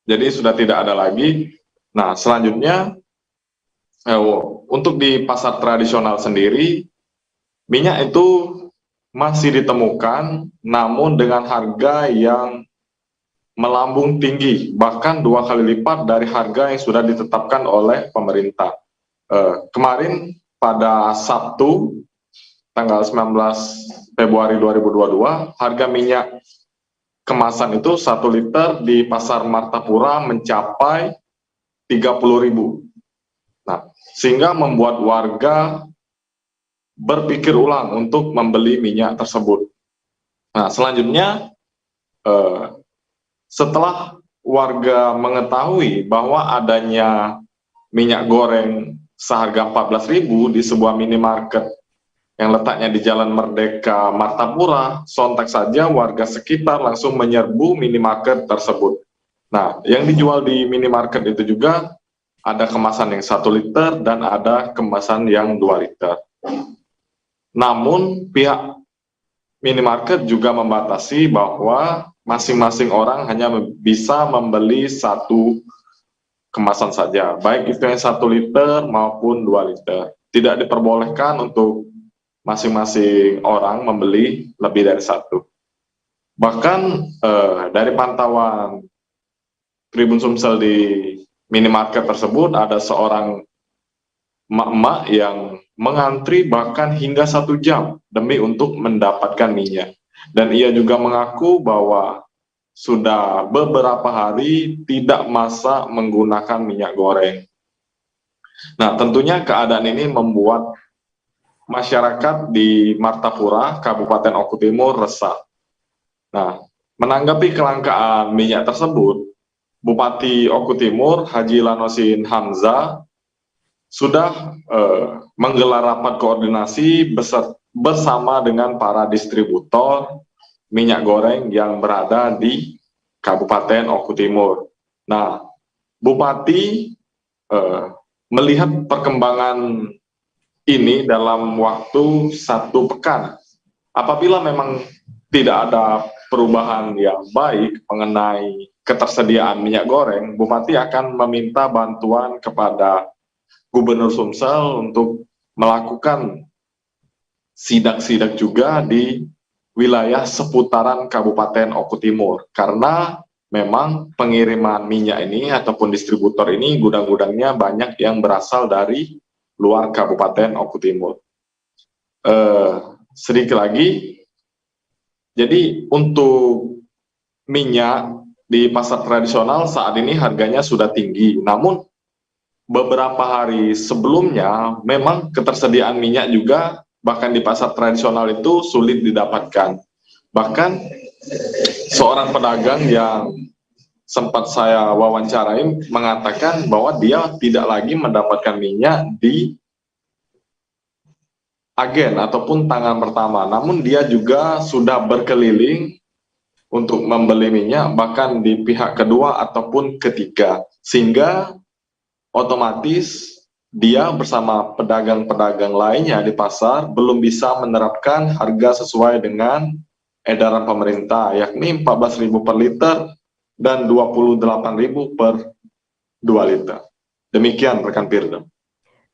jadi sudah tidak ada lagi. Nah, selanjutnya untuk di pasar tradisional sendiri, minyak itu masih ditemukan, namun dengan harga yang melambung tinggi, bahkan 2 kali lipat dari harga yang sudah ditetapkan oleh pemerintah. Kemarin pada Sabtu, tanggal 19 Februari 2022, harga minyak kemasan itu 1 liter di Pasar Martapura mencapai 30.000. Nah, sehingga membuat warga berpikir ulang untuk membeli minyak tersebut. Nah, selanjutnya, setelah warga mengetahui bahwa adanya minyak goreng seharga 14.000 di sebuah minimarket yang letaknya di Jalan Merdeka, Martapura, sontak saja warga sekitar langsung menyerbu minimarket tersebut. Nah, yang dijual di minimarket itu juga ada kemasan yang 1 liter dan ada kemasan yang 2 liter. Namun, pihak minimarket juga membatasi bahwa masing-masing orang hanya bisa membeli 1 kemasan saja, baik itu yang 1 liter maupun 2 liter. Tidak diperbolehkan untuk masing-masing orang membeli lebih dari 1. Bahkan dari pantauan Tribun Sumsel di minimarket tersebut, ada seorang emak-emak yang mengantri bahkan hingga 1 jam demi untuk mendapatkan minyak. Dan ia juga mengaku bahwa sudah beberapa hari tidak masak menggunakan minyak goreng. Nah, tentunya keadaan ini membuat masyarakat di Martapura, Kabupaten Oku Timur resah. Nah, menanggapi kelangkaan minyak tersebut, Bupati Oku Timur, Haji Lanosin Hamzah, sudah menggelar rapat koordinasi bersama dengan para distributor minyak goreng yang berada di Kabupaten Oku Timur. Nah, Bupati melihat perkembangan ini dalam waktu 1 pekan. Apabila memang tidak ada perubahan yang baik mengenai ketersediaan minyak goreng, Bupati akan meminta bantuan kepada Gubernur Sumsel untuk melakukan sidak-sidak juga di wilayah seputaran Kabupaten Oku Timur, karena memang pengiriman minyak ini ataupun distributor ini gudang-gudangnya banyak yang berasal dari luar Kabupaten Oku Timur. Sedikit lagi, jadi untuk minyak di pasar tradisional saat ini harganya sudah tinggi, namun beberapa hari sebelumnya memang ketersediaan minyak juga bahkan di pasar tradisional itu sulit didapatkan. Bahkan seorang pedagang yang sempat saya wawancarai mengatakan bahwa dia tidak lagi mendapatkan minyak di agen ataupun tangan pertama, namun dia juga sudah berkeliling untuk membeli minyak bahkan di pihak kedua ataupun ketiga, sehingga otomatis dia bersama pedagang-pedagang lainnya di pasar belum bisa menerapkan harga sesuai dengan edaran pemerintah, yakni 14.000 per liter dan 28.000 per 2 liter. Demikian rekan Firda.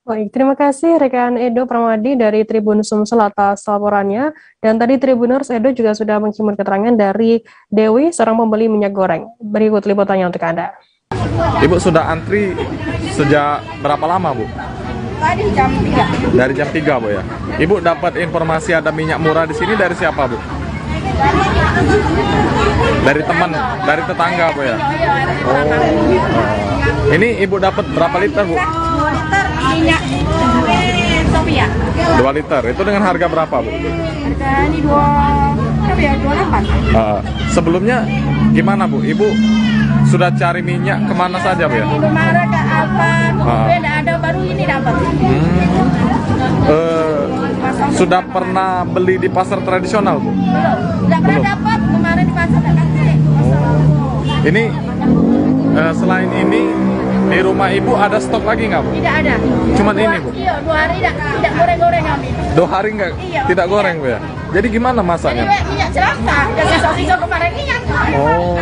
Baik, terima kasih rekan Edo Pramadi dari Tribun Sumsel atas laporannya. Dan tadi Tribuners Edo juga sudah menghimpun keterangan dari Dewi, seorang pembeli minyak goreng. Berikut liputannya untuk Anda. Ibu sudah antri sejak berapa lama, Bu? Tadi jam 3. Dari jam 3, Bu ya. Ibu dapat informasi ada minyak murah di sini dari siapa, Bu? Dari teman, dari tetangga, Bu ya. Oh. Ini Ibu dapat berapa liter, Bu? 2 liter minyak Sophia. 2 liter. Itu dengan harga berapa, Bu? Harga ini 28. Sebelumnya gimana, Bu? Ibu sudah cari minyak kemana saja, Bu ya? Kemarin ke Alpan, tidak ada, baru ini dapat. Sudah pernah beli di pasar tradisional, Bu? Belum, tidak pernah dapat. Kemarin di pasar tidak kasih. Ini selain ini di rumah Ibu ada stok lagi nggak, Bu? Tidak ada. Cuman ini, Bu? Iya, 2 hari tidak goreng-goreng kami. 2 hari nggak? Iya, tidak goreng, Bu ya? Jadi gimana masaknya? Jadi minyak celaka, dan sisok kemarin minyak. Oh.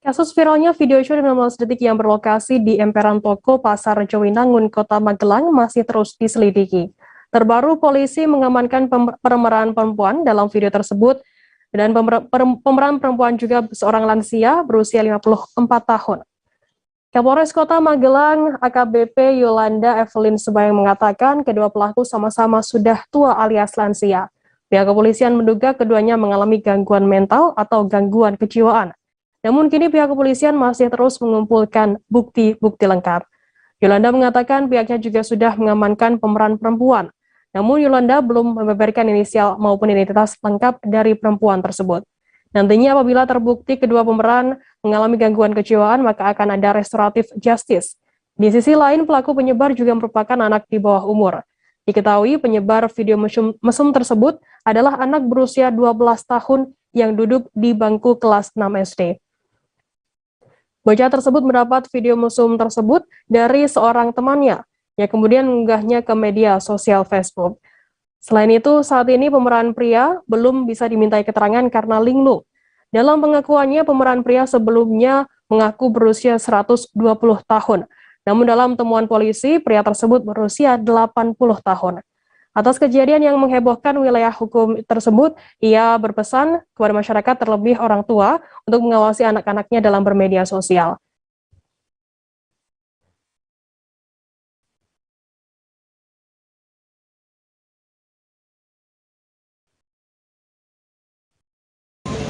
Kasus viralnya video show 15 detik yang berlokasi di emperan toko Pasar Jowinangun, Kota Magelang masih terus diselidiki. Terbaru, polisi mengamankan pemeran perempuan dalam video tersebut, dan pemeran perempuan juga seorang lansia berusia 54 tahun. Kapolres Kota Magelang, AKBP Yolanda Evelyn Sebayang mengatakan kedua pelaku sama-sama sudah tua alias lansia. Pihak kepolisian menduga keduanya mengalami gangguan mental atau gangguan kejiwaan. Namun kini pihak kepolisian masih terus mengumpulkan bukti-bukti lengkap. Yolanda mengatakan pihaknya juga sudah mengamankan pemeran perempuan. Namun Yolanda belum membeberkan inisial maupun identitas lengkap dari perempuan tersebut. Nantinya apabila terbukti kedua pemeran mengalami gangguan kejiwaan, maka akan ada restoratif justice. Di sisi lain, pelaku penyebar juga merupakan anak di bawah umur. Diketahui penyebar video mesum tersebut adalah anak berusia 12 tahun yang duduk di bangku kelas 6 SD. Bocah tersebut mendapat video mesum tersebut dari seorang temannya, yang kemudian mengunggahnya ke media sosial Facebook. Selain itu, saat ini pemeran pria belum bisa dimintai keterangan karena linglung. Dalam pengakuannya, pemeran pria sebelumnya mengaku berusia 120 tahun. Namun dalam temuan polisi, pria tersebut berusia 80 tahun. Atas kejadian yang menghebohkan wilayah hukum tersebut, ia berpesan kepada masyarakat terlebih orang tua untuk mengawasi anak-anaknya dalam bermedia sosial.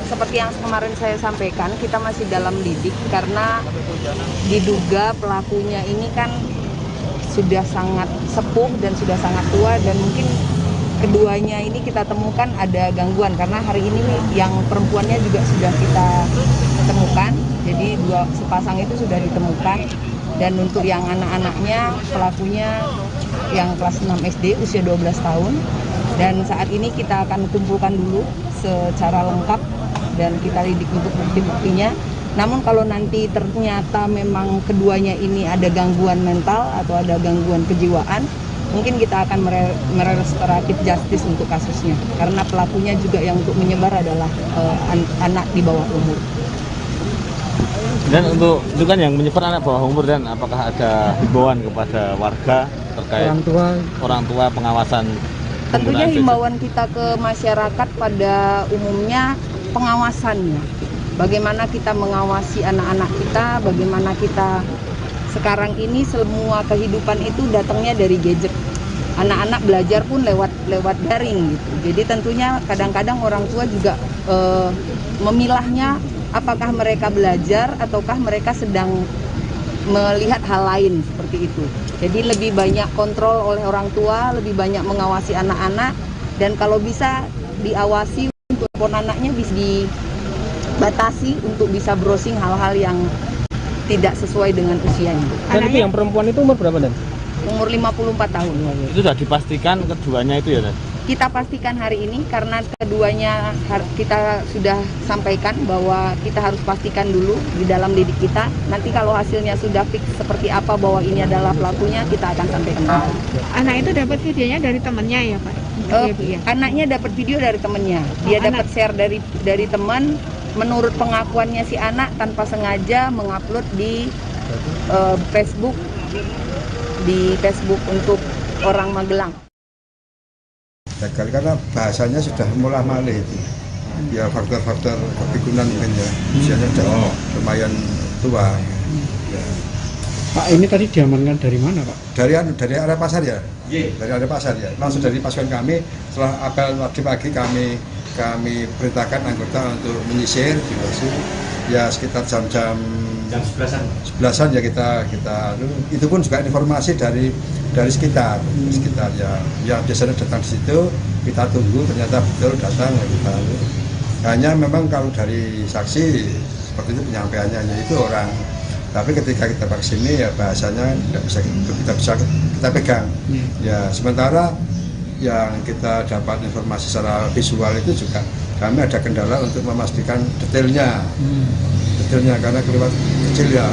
Seperti yang kemarin saya sampaikan, kita masih dalam lidik karena diduga pelakunya ini kan sudah sangat sepuh dan sudah sangat tua, dan mungkin keduanya ini kita temukan ada gangguan karena hari ini yang perempuannya juga sudah kita temukan, jadi dua sepasang itu sudah ditemukan. Dan untuk yang anak-anaknya, pelakunya yang kelas 6 SD usia 12 tahun, dan saat ini kita akan kumpulkan dulu secara lengkap dan kita lidik untuk bukti-buktinya. Namun kalau nanti ternyata memang keduanya ini ada gangguan mental atau ada gangguan kejiwaan, mungkin kita akan merestoratif justice untuk kasusnya. Karena pelakunya juga yang untuk menyebar adalah anak di bawah umur. Dan untuk itu kan yang menyebar anak bawah umur, dan apakah ada himbauan kepada warga terkait orang tua pengawasan? Tentunya himbauan kita ke masyarakat pada umumnya pengawasannya. Bagaimana kita mengawasi anak-anak kita, bagaimana kita sekarang ini semua kehidupan itu datangnya dari gadget. Anak-anak belajar pun lewat daring gitu. Jadi tentunya kadang-kadang orang tua juga memilahnya apakah mereka belajar ataukah mereka sedang melihat hal lain seperti itu. Jadi lebih banyak kontrol oleh orang tua, lebih banyak mengawasi anak-anak, dan kalau bisa diawasi untuk telepon anaknya bisa dibatasi untuk bisa browsing hal-hal yang tidak sesuai dengan usianya. Dan itu yang perempuan itu umur berapa, Dan? Umur 54 tahun. Itu sudah dipastikan keduanya itu ya, Dan? Kita pastikan hari ini karena keduanya kita sudah sampaikan bahwa kita harus pastikan dulu di dalam lidik kita. Nanti kalau hasilnya sudah fix seperti apa bahwa ini adalah pelakunya, kita akan sampaikan. Anak itu dapat videonya dari temannya ya, Pak? Anaknya dapat video dari temannya. Dia dapat share dari teman. Menurut pengakuannya si anak tanpa sengaja mengupload di Facebook untuk orang Magelang. Gagal karena bahasanya sudah mulai malih itu. Ya faktor-faktor kepikunan mungkin ya. Usianya sudah lumayan tua. Ya. Pak, ini tadi diamankan dari mana, Pak? Dari area pasar ya. Dari area pasar ya. Langsung dari pasukan kami setelah apel tadi pagi kami perintahkan anggota untuk menyisir ya sekitar jam 11-an ya kita itu pun juga informasi dari sekitar ya yang biasanya datang di situ kita tunggu, ternyata betul datang ya kita hanya memang kalau dari saksi seperti itu penyampaiannya yaitu orang. Tapi ketika kita pakai sini ya bahasanya tidak bisa kita pegang. Ya sementara yang kita dapat informasi secara visual itu juga kami ada kendala untuk memastikan detailnya karena kelewat kecil ya.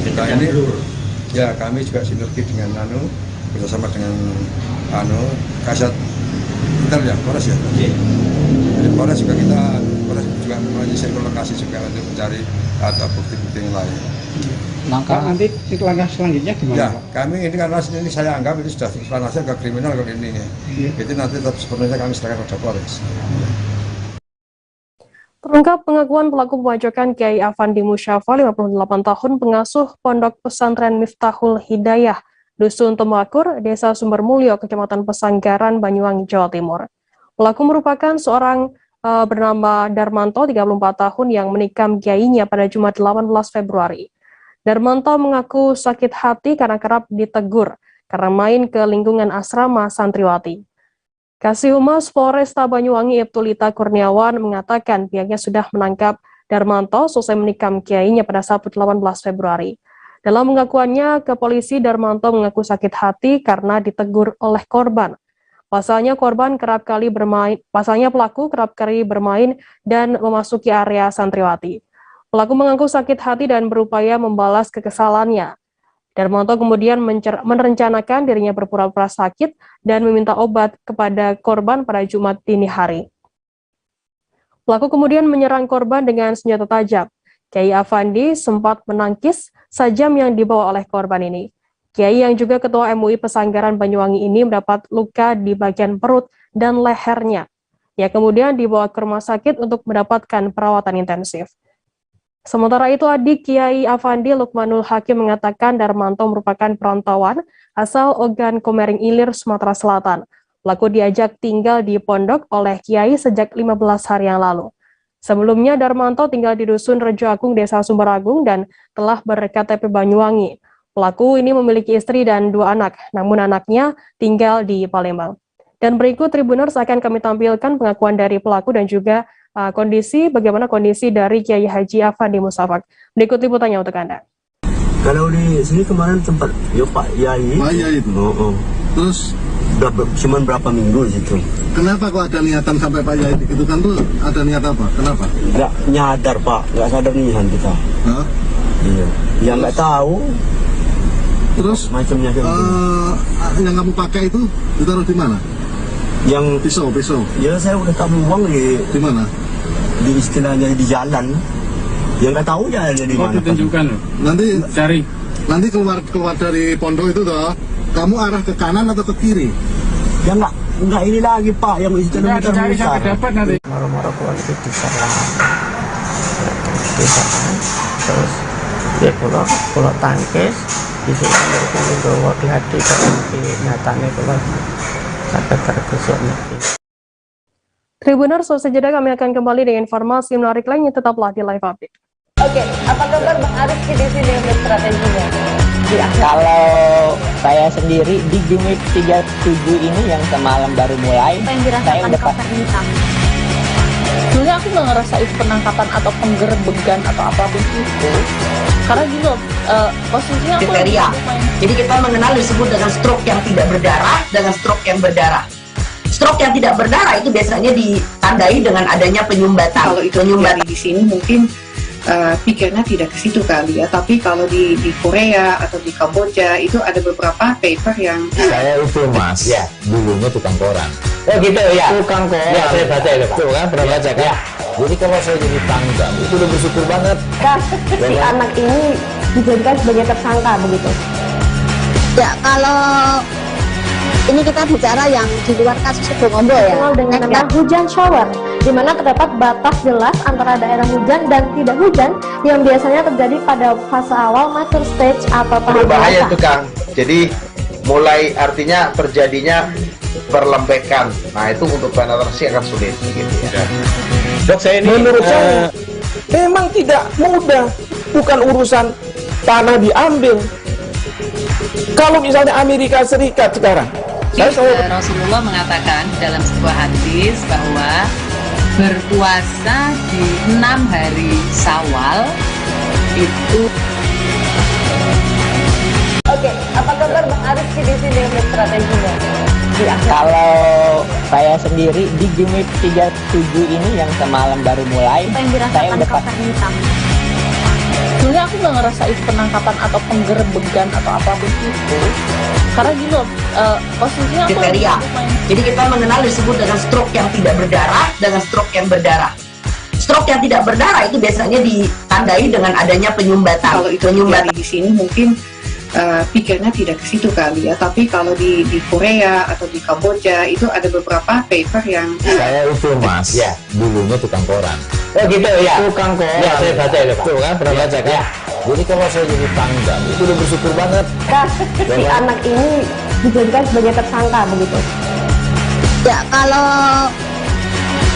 Kita ini ya kami juga sinergi dengan bersama dengan Kasat Intel ya Polres ya. Jadi Polres juga menyisir ke lokasi juga untuk mencari atau bukti-bukti yang lain. Langkah nanti langkah selanjutnya gimana? Ya, kami ini karena ini saya anggap itu sudah ranahnya ke kriminal kalau ini. Itu nanti tetap sepenuhnya kami serahkan pada Polres. Terungkap pengakuan pelaku pembacokan Kiai Afandi Musyafa, 58 tahun, pengasuh Pondok Pesantren Miftahul Hidayah, Dusun Temakur, Desa Sumbermulyo, Kecamatan Pesanggaran, Banyuwangi, Jawa Timur. Pelaku merupakan seorang bernama Darmanto, 34 tahun, yang menikam kiainya pada Jumat 18 Februari. Darmanto mengaku sakit hati karena kerap ditegur karena main ke lingkungan asrama santriwati. Kasih Humas Polresta Banyuwangi Ibtulita Kurniawan mengatakan pihaknya sudah menangkap Darmanto selesai menikam kiainya pada Sabtu 18 Februari. Dalam pengakuannya ke polisi, Darmanto mengaku sakit hati karena ditegur oleh korban. Pasalnya pelaku kerap kali bermain dan memasuki area santriwati. Pelaku mengaku sakit hati dan berupaya membalas kekesalannya. Darmanto kemudian merencanakan dirinya berpura-pura sakit dan meminta obat kepada korban pada Jumat dini hari. Pelaku kemudian menyerang korban dengan senjata tajam. Kiai Afandi sempat menangkis sajam yang dibawa oleh korban ini. Kiai yang juga Ketua MUI Pesanggaran Banyuwangi ini mendapat luka di bagian perut dan lehernya. Ia kemudian dibawa ke rumah sakit untuk mendapatkan perawatan intensif. Sementara itu, adik Kiai Afandi, Lukmanul Hakim, mengatakan Darmanto merupakan perantauan asal Ogan Komering Ilir, Sumatera Selatan. Pelaku diajak tinggal di pondok oleh Kiai sejak 15 hari yang lalu. Sebelumnya, Darmanto tinggal di Dusun Rejo Agung, Desa Sumberagung, dan telah ber-KTP Banyuwangi. Pelaku ini memiliki istri dan 2 anak, namun anaknya tinggal di Palembang. Dan berikut Tribuners akan kami tampilkan pengakuan dari pelaku dan juga bagaimana kondisi dari Kiai Haji Afandi Musafak. Berikut liputannya untuk Anda. Kalau di sini kemarin tempat Pak Yai. Pak Yai itu. Terus cuma berapa minggu situ. Kenapa kok ada niatan sampai Pak Yai itu kan tuh ada niat apa? Kenapa? Nggak nyadar Pak, nggak sadar nihan kita. Hah? Iya. Ya nggak tahu. Terus macamnya yang kamu pakai itu ditaruh di mana? Yang pisau. Ya saya udah tak buang di mana? Di istilahnya di jalan. Ya nggak tahu ya di mana. Ditunjukkan. Nanti cari. Nanti keluar dari pondok itu toh, kamu arah ke kanan atau ke kiri? Ya nggak ini lagi Pak, yang istilahnya besar. Dapat nanti. Moro-moro keluar itu diserang. Terus dia pulau tangkis. Di sini ada di hati tapi nyatanya keluar sampai tergusur nanti. Tribuners, selesai jeda kami akan kembali dengan informasi menarik lainnya, tetaplah di Live Update. Oke, apa kabar Bang Arif di sini untuk strateginya? Kalau saya sendiri di Gimik 37 ini yang semalam baru mulai, saya udah hitam. Sebenarnya aku nggak ngerasa itu penangkapan atau penggerbegan atau apapun itu, karena gitu posisinya aku kriteria. Jadi kita mengenal disebut dengan stroke yang tidak berdarah dengan stroke yang berdarah. Stroke yang tidak berdarah itu biasanya ditandai dengan adanya penyumbatan. Kalau itu terjadi di sini mungkin pikirnya tidak ke situ kali ya, tapi kalau di Korea atau di Kamboja itu ada beberapa paper yang saya itu Mas, ya dulunya tukang koran. Oh gitu ya. Tukang koran. Ya saya baca itu Pak. Tuh kan pernah baca kan? Ya. Jadi kalau saya jadi tangga itu udah bersyukur banget. Si anak ini dijadikan sebagai tersangka begitu. Ya kalau ini kita bicara yang di luar kasus Sebongombo ya. Dengan nama hujan shower. di mana terdapat batas jelas antara daerah hujan dan tidak hujan yang biasanya terjadi pada fase awal mature stage atau tahap Berbahaya dewasa. itu Kang. Jadi mulai artinya terjadinya perlembekan. Nah itu untuk penetrasi akan sulit gitu ya. Dok, saya ini menurut saya memang tidak mudah, bukan urusan tanah diambil. Kalau misalnya Amerika Serikat sekarang, Rasulullah mengatakan dalam sebuah hadis bahwa berpuasa di 6 hari Syawal itu. Oke, apa kabar Bang Arief di sini untuk strateginya? Kalau saya sendiri di Jumit 37 ini yang semalam baru mulai, saya udah Sebenarnya aku nggak ngerasa itu penangkapan atau penggerbegan atau apapun itu, karena gini loh, posisinya aku kriteria. Jadi kita mengenal disebut dengan stroke yang tidak berdarah dengan stroke yang berdarah. Stroke yang tidak berdarah itu biasanya ditandai dengan adanya penyumbatan. Kalau itu penyumbatan di sini mungkin pikirnya tidak ke situ kali ya, tapi kalau di Korea atau di Kamboja itu ada beberapa paper yang Saya itu Mas, ya dulunya tukang koran. Oh gitu ya, Tukang koran. Ya, saya baca itu Pak. Tuh kan pernah baca kan? Jadi kalau saya jadi pangdam itu udah bersyukur banget. Si anak ini dijadikan sebagai tersangka begitu. Ya, kalau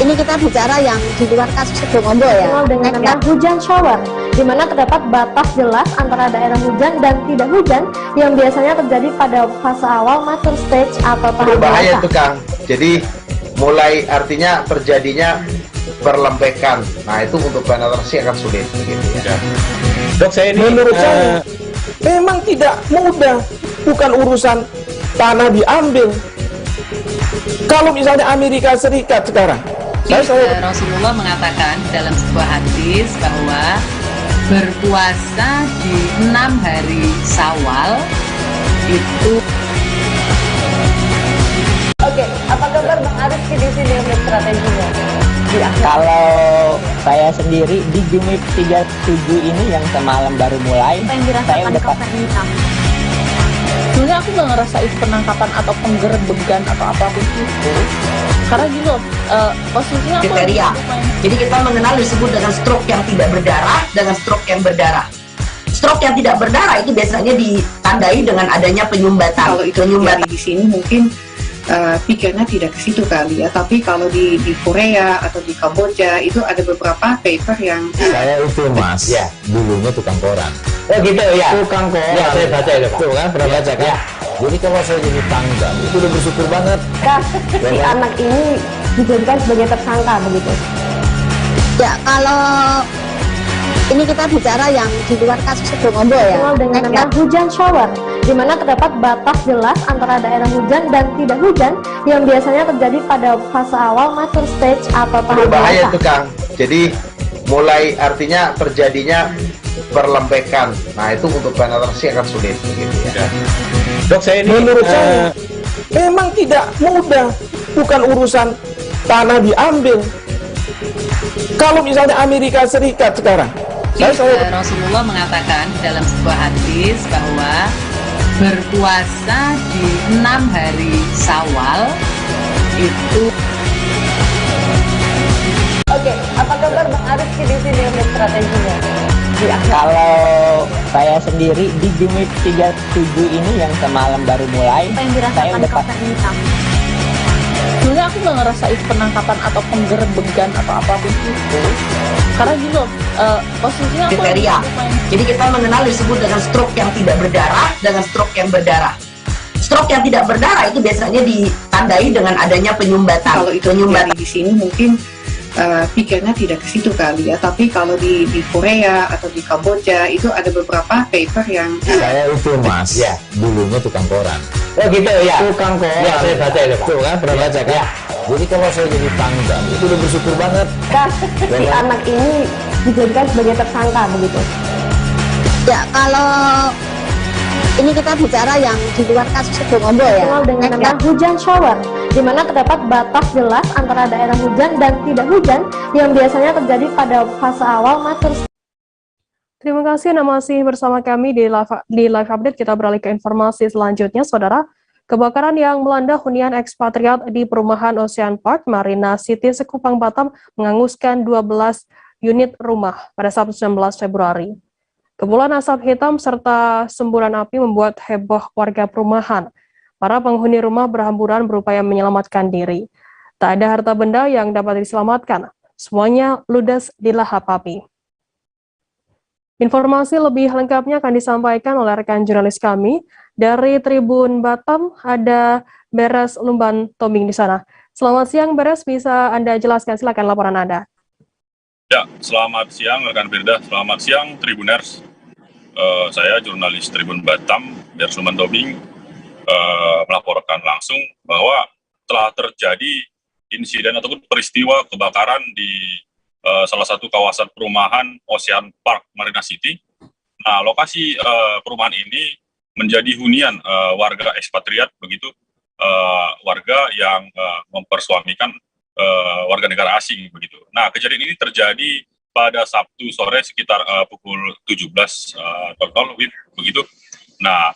ini kita bicara yang di luar kasus Situbondo ya, dengan nama hujan shower, di mana terdapat batas jelas antara daerah hujan dan tidak hujan yang biasanya terjadi pada fase awal mature stage atau tahap Berbahaya dewasa. itu Kang. Jadi mulai artinya terjadinya perlembekan. Nah itu untuk penetrasi akan sulit gitu ya. Dok, saya ini menurut saya memang tidak mudah, bukan urusan tanah diambil. Kalau misalnya Amerika Serikat sekarang, Rasulullah mengatakan dalam sebuah hadis bahwa berpuasa di 6 hari Syawal itu. Oke, apa kabar Bang Arief di sini untuk strateginya? Kalau saya sendiri di Jumit 37 ini yang semalam baru mulai, saya udah sebenarnya aku nggak ngerasa itu penangkapan atau penggerbegan atau apapun itu, karena gini loh, posisinya aku kriteria. Jadi kita mengenal disebut dengan stroke yang tidak berdarah dengan stroke yang berdarah. Stroke yang tidak berdarah itu biasanya ditandai dengan adanya penyumbatan. Kalau itu penyumbatan di sini mungkin pikirnya tidak ke situ kali ya, tapi kalau di Korea atau di Kamboja itu ada beberapa paper yang Saya itu Mas, ya dulunya tukang koran. Oh gitu ya, Tukang koran. Ya, saya baca itu Pak. Tuh kan pernah baca kan? Jadi kalau saya jadi pangdam itu udah bersyukur banget. Si anak ini dijadikan sebagai tersangka begitu. Ya, kalau ini kita bicara yang di luar kasus Situbondo ya, dengan nama hujan shower, di mana terdapat batas jelas antara daerah hujan dan tidak hujan yang biasanya terjadi pada fase awal mature stage atau tahap Berbahaya dewasa. itu Kang. Jadi mulai artinya terjadinya perlembekan. Nah itu untuk penetrasi akan sulit gitu ya. Dok, saya ini menurut saya memang tidak mudah, bukan urusan tanah diambil. Kalau misalnya Amerika Serikat sekarang, Rasulullah mengatakan dalam sebuah hadis bahwa berpuasa di 6 hari Syawal itu. Oke, apa kabar Bang Arief di sini untuk strateginya? Kalau saya sendiri di Jumit 37 ini yang semalam baru mulai, saya udah sebenarnya aku nggak ngerasa itu penangkapan atau penggerbegan atau apapun itu, karena gini loh, posisinya aku kriteria. Jadi kita mengenal disebut dengan stroke yang tidak berdarah dengan stroke yang berdarah. Stroke yang tidak berdarah itu biasanya ditandai dengan adanya penyumbatan. Kalau itu penyumbatan di sini mungkin pikirnya tidak ke situ kali ya, tapi kalau di Korea atau di Kamboja itu ada beberapa paper yang Saya itu Mas, ya dulunya tukang koran. Oh gitu ya, Tukang koran. Ya, saya baca itu Pak. Tuh kan pernah baca kan? Jadi kalau saya jadi pangdam itu udah bersyukur banget. Si anak ini dijadikan sebagai tersangka begitu. Ya, kalau ini kita bicara yang di luar kasus Situbondo ya, dengan nama hujan shower, di mana terdapat batas jelas antara daerah hujan dan tidak hujan yang biasanya terjadi pada fase awal mature. Terima kasih Anda masih bersama kami di live update. Kita beralih ke informasi selanjutnya, Saudara. Kebakaran yang melanda hunian ekspatriat di perumahan Ocean Park, Marina City, Sekupang, Batam menghanguskan 12 unit rumah pada Sabtu 19 Februari. Kepulan asap hitam serta semburan api membuat heboh warga perumahan. Para penghuni rumah berhamburan berupaya menyelamatkan diri. Tak ada harta benda yang dapat diselamatkan. Semuanya ludes dilahap api. Informasi lebih lengkapnya akan disampaikan oleh rekan jurnalis kami dari Tribun Batam. Ada Beres Lumban Toming di sana. Selamat siang Beres, bisa Anda jelaskan, silakan laporan Anda. Ya, selamat siang rekan Firda, selamat siang Tribuners. Saya jurnalis Tribun Batam, Beres Lumban Toming, melaporkan langsung bahwa telah terjadi insiden ataupun peristiwa kebakaran di salah satu kawasan perumahan Ocean Park Marina City. Nah, lokasi perumahan ini menjadi hunian warga ekspatriat, begitu, warga yang mempersuamikan warga negara asing, begitu. Nah, kejadian ini terjadi pada Sabtu sore sekitar pukul 17 begitu. Nah,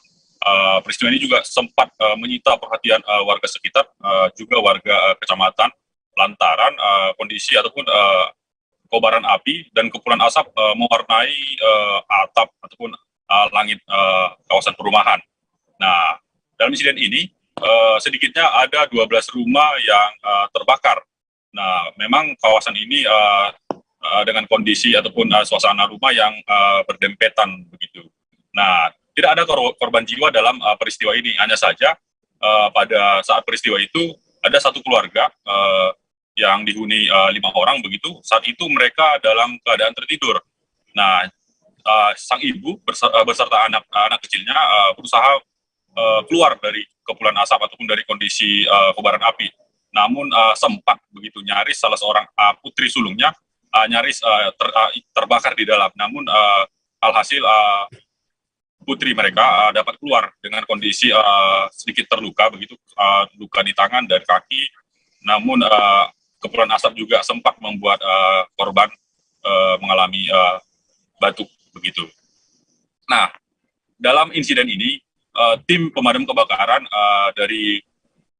peristiwa ini juga sempat menyita perhatian warga sekitar, juga warga kecamatan, lantaran kondisi ataupun kobaran api dan kepulan asap mewarnai atap ataupun langit kawasan perumahan. Nah, dalam insiden ini sedikitnya ada 12 rumah yang terbakar. Nah, memang kawasan ini dengan kondisi ataupun suasana rumah yang berdempetan begitu. Nah, tidak ada korban jiwa dalam peristiwa ini. Hanya saja pada saat peristiwa itu ada satu keluarga yang dihuni 5 orang begitu. Saat itu mereka dalam keadaan tertidur. Nah, sang ibu beserta anak kecilnya berusaha keluar dari kepulan asap ataupun dari kondisi kobaran api. Namun sempat begitu, nyaris salah seorang putri sulungnya nyaris terbakar di dalam. Namun alhasil putri mereka dapat keluar dengan kondisi sedikit terluka begitu, luka di tangan dan kaki. Namun kepulan asap juga sempat membuat korban mengalami batuk begitu. Nah, dalam insiden ini tim pemadam kebakaran dari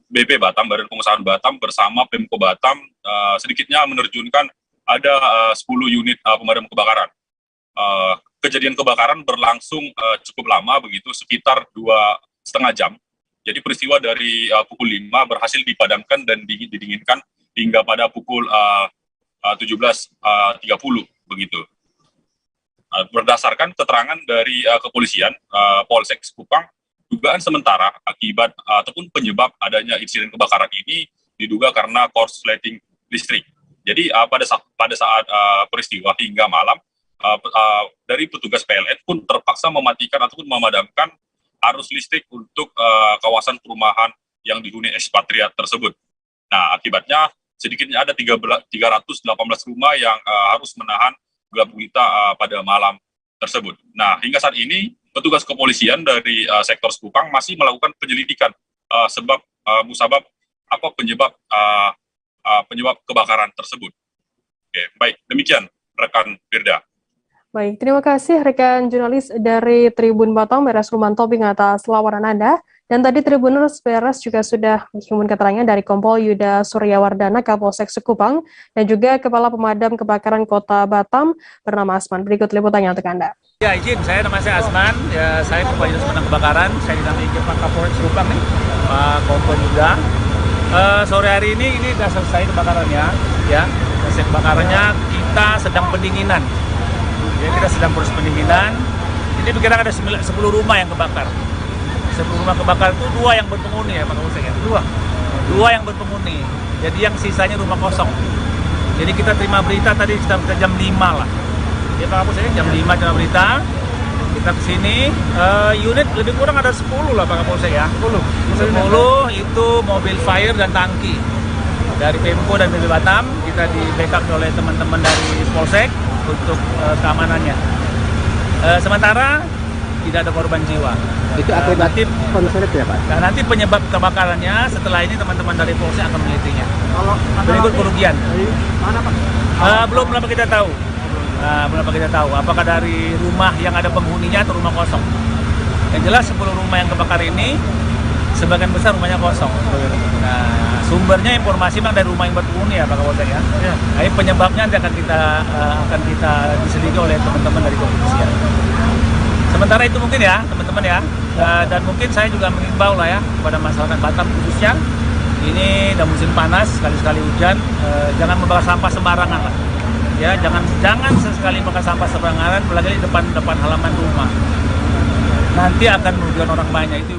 BP Batam, Badan Pengusahaan Batam bersama Pemko Batam sedikitnya menerjunkan ada 10 unit pemadam kebakaran. Kejadian kebakaran berlangsung cukup lama begitu, sekitar 2,5 jam. Jadi peristiwa dari pukul 5 berhasil dipadamkan dan didinginkan hingga pada pukul 17.30 begitu. Berdasarkan keterangan dari kepolisian Polsek Sekupang, dugaan sementara akibat ataupun penyebab adanya insiden kebakaran ini diduga karena korsleting listrik. Jadi pada saat peristiwa hingga malam, dari petugas PLN pun terpaksa mematikan ataupun memadamkan arus listrik untuk kawasan perumahan yang dihuni ekspatriat tersebut. Nah, akibatnya sedikitnya ada 318 rumah yang harus menahan gelap gulita pada malam tersebut. Nah, hingga saat ini petugas kepolisian dari sektor Sekupang masih melakukan penyelidikan musabab apa penyebab kebakaran tersebut. Oke, baik, demikian rekan Firda. Baik, terima kasih rekan jurnalis dari Tribun Batam, Beres Lumban Toming atas laporan Anda. Dan tadi Tribuners Beres juga sudah menghimpun keterangan dari Kompol Yuda Suryawardana, Kapolsek Sekupang, dan juga Kepala Pemadam Kebakaran Kota Batam bernama Asman. Berikut liputannya untuk Anda. Ya, izin, nama saya Asman, ya, saya Kepala Yuda Pemadam Kebakaran, saya didampingi Pak Kapolsek Sekupang nih, Pak Kompol Yuda. Sore hari ini sudah selesai kebakarannya, ya, selesai kebakarannya, kita sedang pendinginan. Jadi kita sedang proses pendinginan. Ini berkira ada 10 rumah yang kebakar. 10 rumah kebakar itu 2 yang berpenghuni ya Pak Kapolsek ya? 2 yang berpenghuni. Jadi yang sisanya rumah kosong. Jadi kita terima berita tadi sekitar jam 5 lah. Ya Pak Kapolsek, jam 5 terima berita. Kita kesini, unit lebih kurang ada 10 lah Pak Kapolsek ya. 10 itu mobil fire dan tangki. Dari Pemko dan BP Batam, kita di backup oleh teman-teman dari Polsek untuk keamanannya. Sementara tidak ada korban jiwa. Itu akibat konslet ya Pak? Nah, nanti penyebab kebakarannya setelah ini teman-teman dari Polsek akan menelitinya. Berikut kerugian. Mana Pak? Belum kita tahu. Belum kita tahu. Apakah dari rumah yang ada penghuninya atau rumah kosong? Yang jelas 10 rumah yang kebakar ini sebagian besar rumahnya kosong. Nah, sumbernya informasi memang dari rumah yang berpenghuni ya Pak Kapolsek ya. Nah, penyebabnya nanti akan kita diselidiki oleh teman-teman dari kepolisian. Sementara itu mungkin ya teman-teman ya, dan mungkin saya juga mengimbau lah ya kepada masyarakat Batam khususnya, ini udah musim panas, sekali-sekali hujan, jangan membakar sampah sembarangan lah. Ya, jangan sesekali membakar sampah sembarangan, apalagi di depan halaman rumah. Nanti akan merugikan orang banyak itu.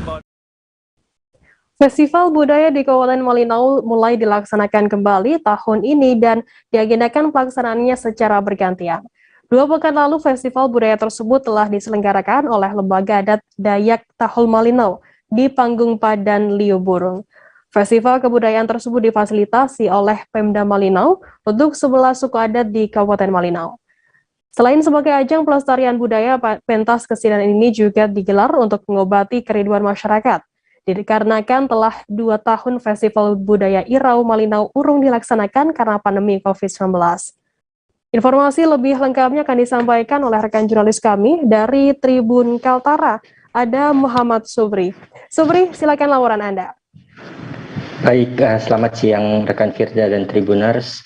Festival budaya di Kabupaten Malinau mulai dilaksanakan kembali tahun ini dan diagendakan pelaksanaannya secara bergantian. 2 pekan lalu, festival budaya tersebut telah diselenggarakan oleh Lembaga Adat Dayak Tahul Malinau di Panggung Padan Liu Burung. Festival kebudayaan tersebut difasilitasi oleh Pemda Malinau untuk 11 suku adat di Kabupaten Malinau. Selain sebagai ajang pelestarian budaya, pentas kesenian ini juga digelar untuk mengobati kerinduan masyarakat. Dikarenakan telah 2 tahun Festival Budaya Irau Malinau urung dilaksanakan karena pandemi COVID-19. Informasi lebih lengkapnya akan disampaikan oleh rekan jurnalis kami dari Tribun Kaltara, ada Muhammad Subri. Subri, silakan laporan Anda. Baik, selamat siang rekan Firda dan Tribuners.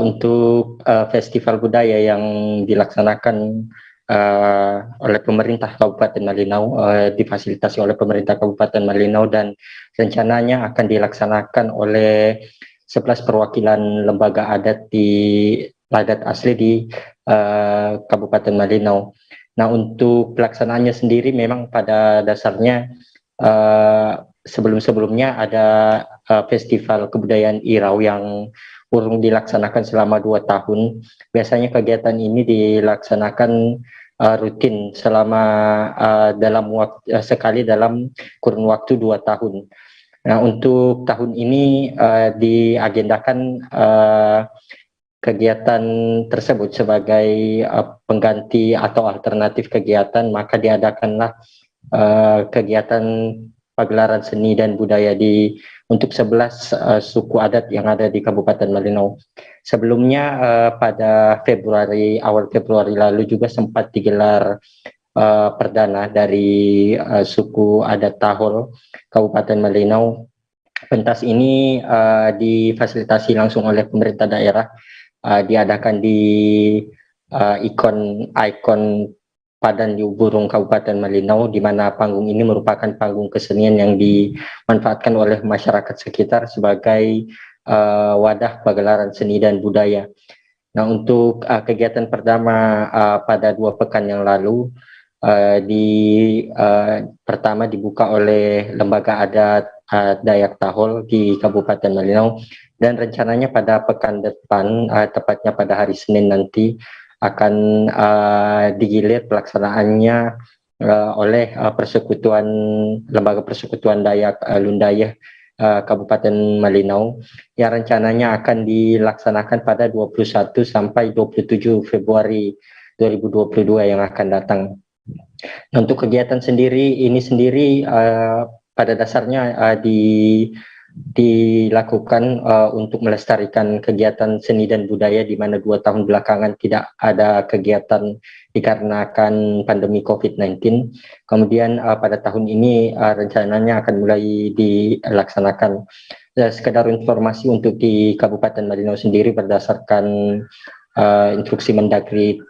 Untuk festival budaya yang dilaksanakan oleh pemerintah Kabupaten Malinau, difasilitasi oleh pemerintah Kabupaten Malinau dan rencananya akan dilaksanakan oleh 11 perwakilan lembaga adat asli di Kabupaten Malinau. Nah, untuk pelaksanaannya sendiri memang pada dasarnya sebelum-sebelumnya ada festival kebudayaan Irau yang urung dilaksanakan selama 2 tahun. Biasanya kegiatan ini dilaksanakan rutin selama sekali dalam kurun waktu 2 tahun. Nah, untuk tahun ini diagendakan kegiatan tersebut sebagai pengganti atau alternatif kegiatan, maka diadakanlah kegiatan pagelaran seni dan budaya untuk 11 suku adat yang ada di Kabupaten Malinau. Sebelumnya pada awal Februari lalu juga sempat digelar perdana dari suku adat Tahul Kabupaten Malinau. Pentas ini difasilitasi langsung oleh pemerintah daerah, diadakan di ikon Padan Liu Burung Kabupaten Malinau, di mana panggung ini merupakan panggung kesenian yang dimanfaatkan oleh masyarakat sekitar sebagai wadah pagelaran seni dan budaya. Nah, untuk kegiatan pertama pada 2 pekan yang lalu, pertama dibuka oleh Lembaga Adat Dayak Tahul di Kabupaten Malinau, dan rencananya pada pekan depan, tepatnya pada hari Senin nanti, akan digilir pelaksanaannya oleh Lembaga Persekutuan Dayak Lundayeh Kabupaten Malinau, yang rencananya akan dilaksanakan pada 21 sampai 27 Februari 2022 yang akan datang. Untuk kegiatan ini sendiri pada dasarnya dilakukan untuk melestarikan kegiatan seni dan budaya, di mana 2 tahun belakangan tidak ada kegiatan dikarenakan pandemi COVID-19. Kemudian pada tahun ini rencananya akan mulai dilaksanakan. Sekedar informasi untuk di Kabupaten Malinau sendiri, berdasarkan instruksi Mendagri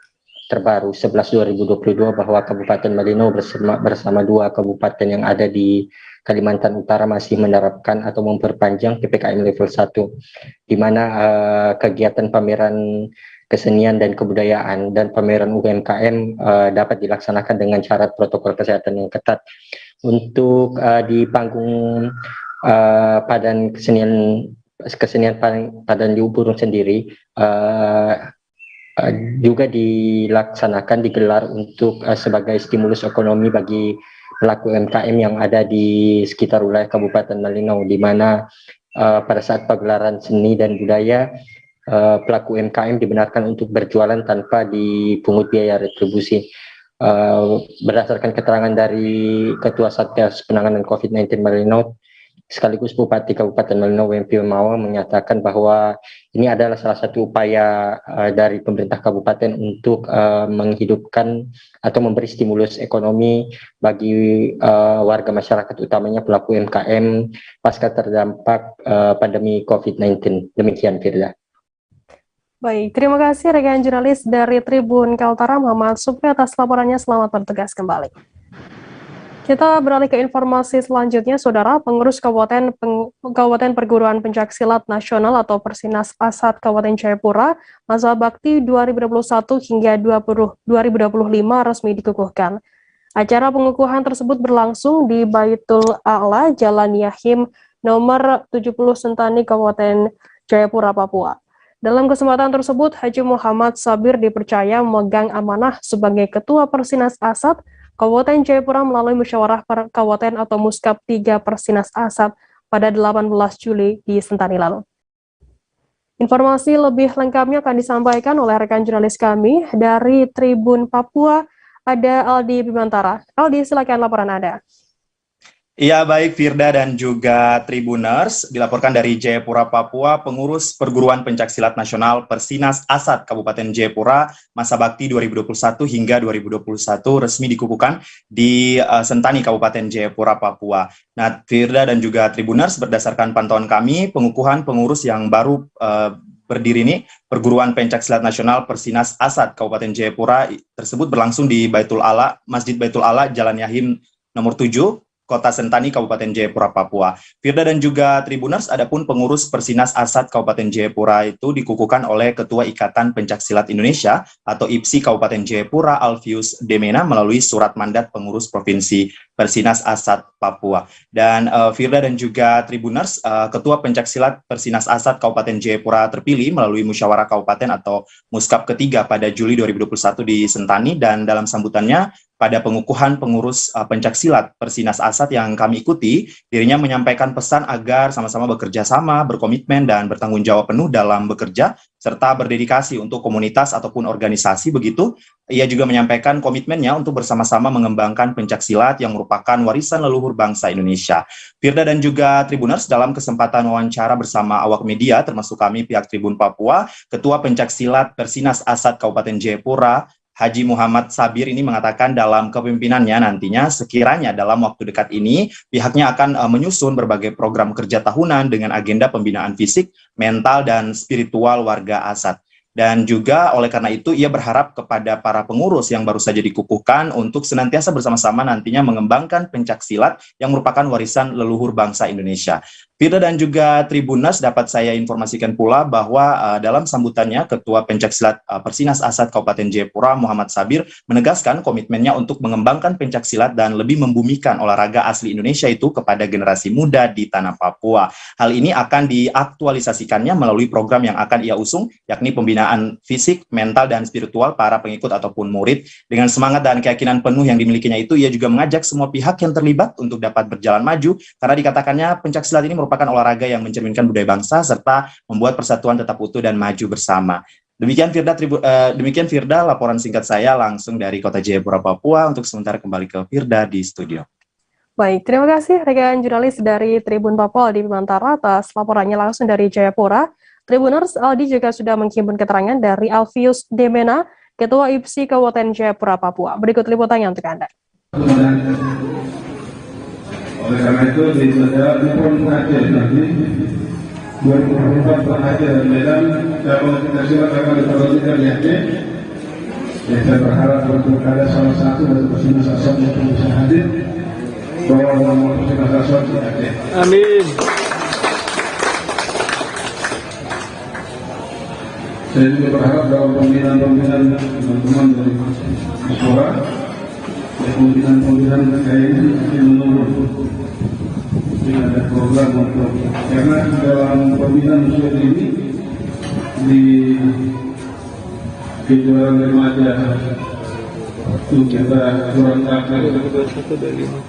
terbaru 11/2022 bahwa Kabupaten Malinau bersama 2 kabupaten yang ada di Kalimantan Utara masih menerapkan atau memperpanjang PPKM level 1, di mana kegiatan pameran kesenian dan kebudayaan dan pameran UMKM dapat dilaksanakan dengan syarat protokol kesehatan yang ketat. Untuk di panggung Padan kesenian Padan Liu Burung sendiri juga digelar untuk sebagai stimulus ekonomi bagi pelaku UMKM yang ada di sekitar wilayah Kabupaten Malinau, di mana pada saat pagelaran seni dan budaya, pelaku UMKM dibenarkan untuk berjualan tanpa dipungut biaya retribusi. Berdasarkan keterangan dari Ketua Satgas Penanganan COVID-19 Malinau, sekaligus Bupati Kabupaten Malino Wempi Mawa menyatakan bahwa ini adalah salah satu upaya dari pemerintah kabupaten untuk menghidupkan atau memberi stimulus ekonomi bagi warga masyarakat, utamanya pelaku UMKM pasca terdampak pandemi COVID-19. Demikian, Firda. Baik, terima kasih rekan jurnalis dari Tribun Kaltara Muhammad Supri atas laporannya. Selamat bertugas kembali. Kita beralih ke informasi selanjutnya, Saudara. Pengurus Kabupaten Perguruan Pencaksilat Nasional atau Persinas Asat Kabupaten Jayapura masa bakti 2021 hingga 2025 resmi dikukuhkan. Acara pengukuhan tersebut berlangsung di Baitul A'la, Jalan Yahim nomor 70 Sentani, Kabupaten Jayapura, Papua. Dalam kesempatan tersebut, Haji Muhammad Sabir dipercaya memegang amanah sebagai Ketua Persinas Asat Kabupaten Jayapura melalui musyawarah kabupaten atau Muskap 3 Persinas Asat pada 18 Juli di Sentani lalu. Informasi lebih lengkapnya akan disampaikan oleh rekan jurnalis kami dari Tribun Papua, ada Aldi Bimantara. Aldi, silakan laporan Anda. Iya, baik Firda dan juga Tribuners, dilaporkan dari Jayapura, Papua, pengurus Perguruan Pencaksilat Nasional Persinas Asat Kabupaten Jayapura masa bakti 2021 hingga 2021 resmi dikukuhkan di Sentani, Kabupaten Jayapura, Papua. Nah, Firda dan juga Tribuners, berdasarkan pantauan kami, pengukuhan pengurus yang baru berdiri ini, Perguruan Pencaksilat Nasional Persinas Asat Kabupaten Jayapura tersebut berlangsung di Baitul A'la, Masjid Baitul A'la, Jalan Yahim nomor 7, Kota Sentani, Kabupaten Jayapura, Papua. Firda dan juga Tribuners, adapun pengurus Persinas Asat Kabupaten Jayapura itu dikukuhkan oleh Ketua Ikatan Pencaksilat Indonesia atau IPSI Kabupaten Jayapura, Alfius Demena, melalui surat mandat pengurus Provinsi Persinas Asat Papua. Dan Firda dan juga Tribuners, Ketua Pencaksilat Persinas Asat Kabupaten Jayapura terpilih melalui musyawarah kabupaten atau Muskap ketiga pada Juli 2021 di Sentani, dan dalam sambutannya pada pengukuhan pengurus pencaksilat Persinas Asat yang kami ikuti, dirinya menyampaikan pesan agar sama-sama bekerja sama, berkomitmen, dan bertanggung jawab penuh dalam bekerja, serta berdedikasi untuk komunitas ataupun organisasi. Begitu, ia juga menyampaikan komitmennya untuk bersama-sama mengembangkan pencaksilat yang merupakan warisan leluhur bangsa Indonesia. Firda dan juga Tribuners, dalam kesempatan wawancara bersama awak media, termasuk kami pihak Tribun Papua, Ketua Pencaksilat Persinas Asat Kabupaten Jayapura, Haji Muhammad Sabir ini mengatakan dalam kepemimpinannya nantinya sekiranya dalam waktu dekat ini pihaknya akan menyusun berbagai program kerja tahunan dengan agenda pembinaan fisik, mental, dan spiritual warga Asat. Dan juga oleh karena itu ia berharap kepada para pengurus yang baru saja dikukuhkan untuk senantiasa bersama-sama nantinya mengembangkan pencaksilat yang merupakan warisan leluhur bangsa Indonesia. Firda dan juga Tribuners, dapat saya informasikan pula bahwa dalam sambutannya Ketua Pencaksilat Persinas Asat Kabupaten Jayapura Muhammad Sabir menegaskan komitmennya untuk mengembangkan pencaksilat dan lebih membumikan olahraga asli Indonesia itu kepada generasi muda di tanah Papua. Hal ini akan diaktualisasikannya melalui program yang akan ia usung, yakni pembinaan fisik, mental, dan spiritual para pengikut ataupun murid. Dengan semangat dan keyakinan penuh yang dimilikinya itu, ia juga mengajak semua pihak yang terlibat untuk dapat berjalan maju, karena dikatakannya pencaksilat ini merupakan olahraga yang mencerminkan budaya bangsa serta membuat persatuan tetap utuh dan maju bersama. Demikian Firda, laporan singkat saya langsung dari Kota Jayapura, Papua. Untuk sementara kembali ke Firda di studio. Baik, terima kasih rekan jurnalis dari Tribun Papua di Bimantara atas laporannya langsung dari Jayapura. Tribuners, Aldi juga sudah menghimpun keterangan dari Alfius Demena, Ketua IPSI Kabupaten Jayapura, Papua. Berikut liputannya untuk Anda. Oleh karena itu disaja pun hadir nanti 2024 berhadir Medan, kalau kita silat akan diperhatikan yakni saya berharap untuk ada salah satu dari Persinas Asat yang bisa hadir bahwa nama Persinas Asat hadir. Amin. Saya juga berharap dalam pembinaan teman-teman dari sekolah, pembinaan kayak ini menurun. Tidak ada program untuk, karena dalam pembinaan usia ini di kejuaraan remaja itu kita kurang tampil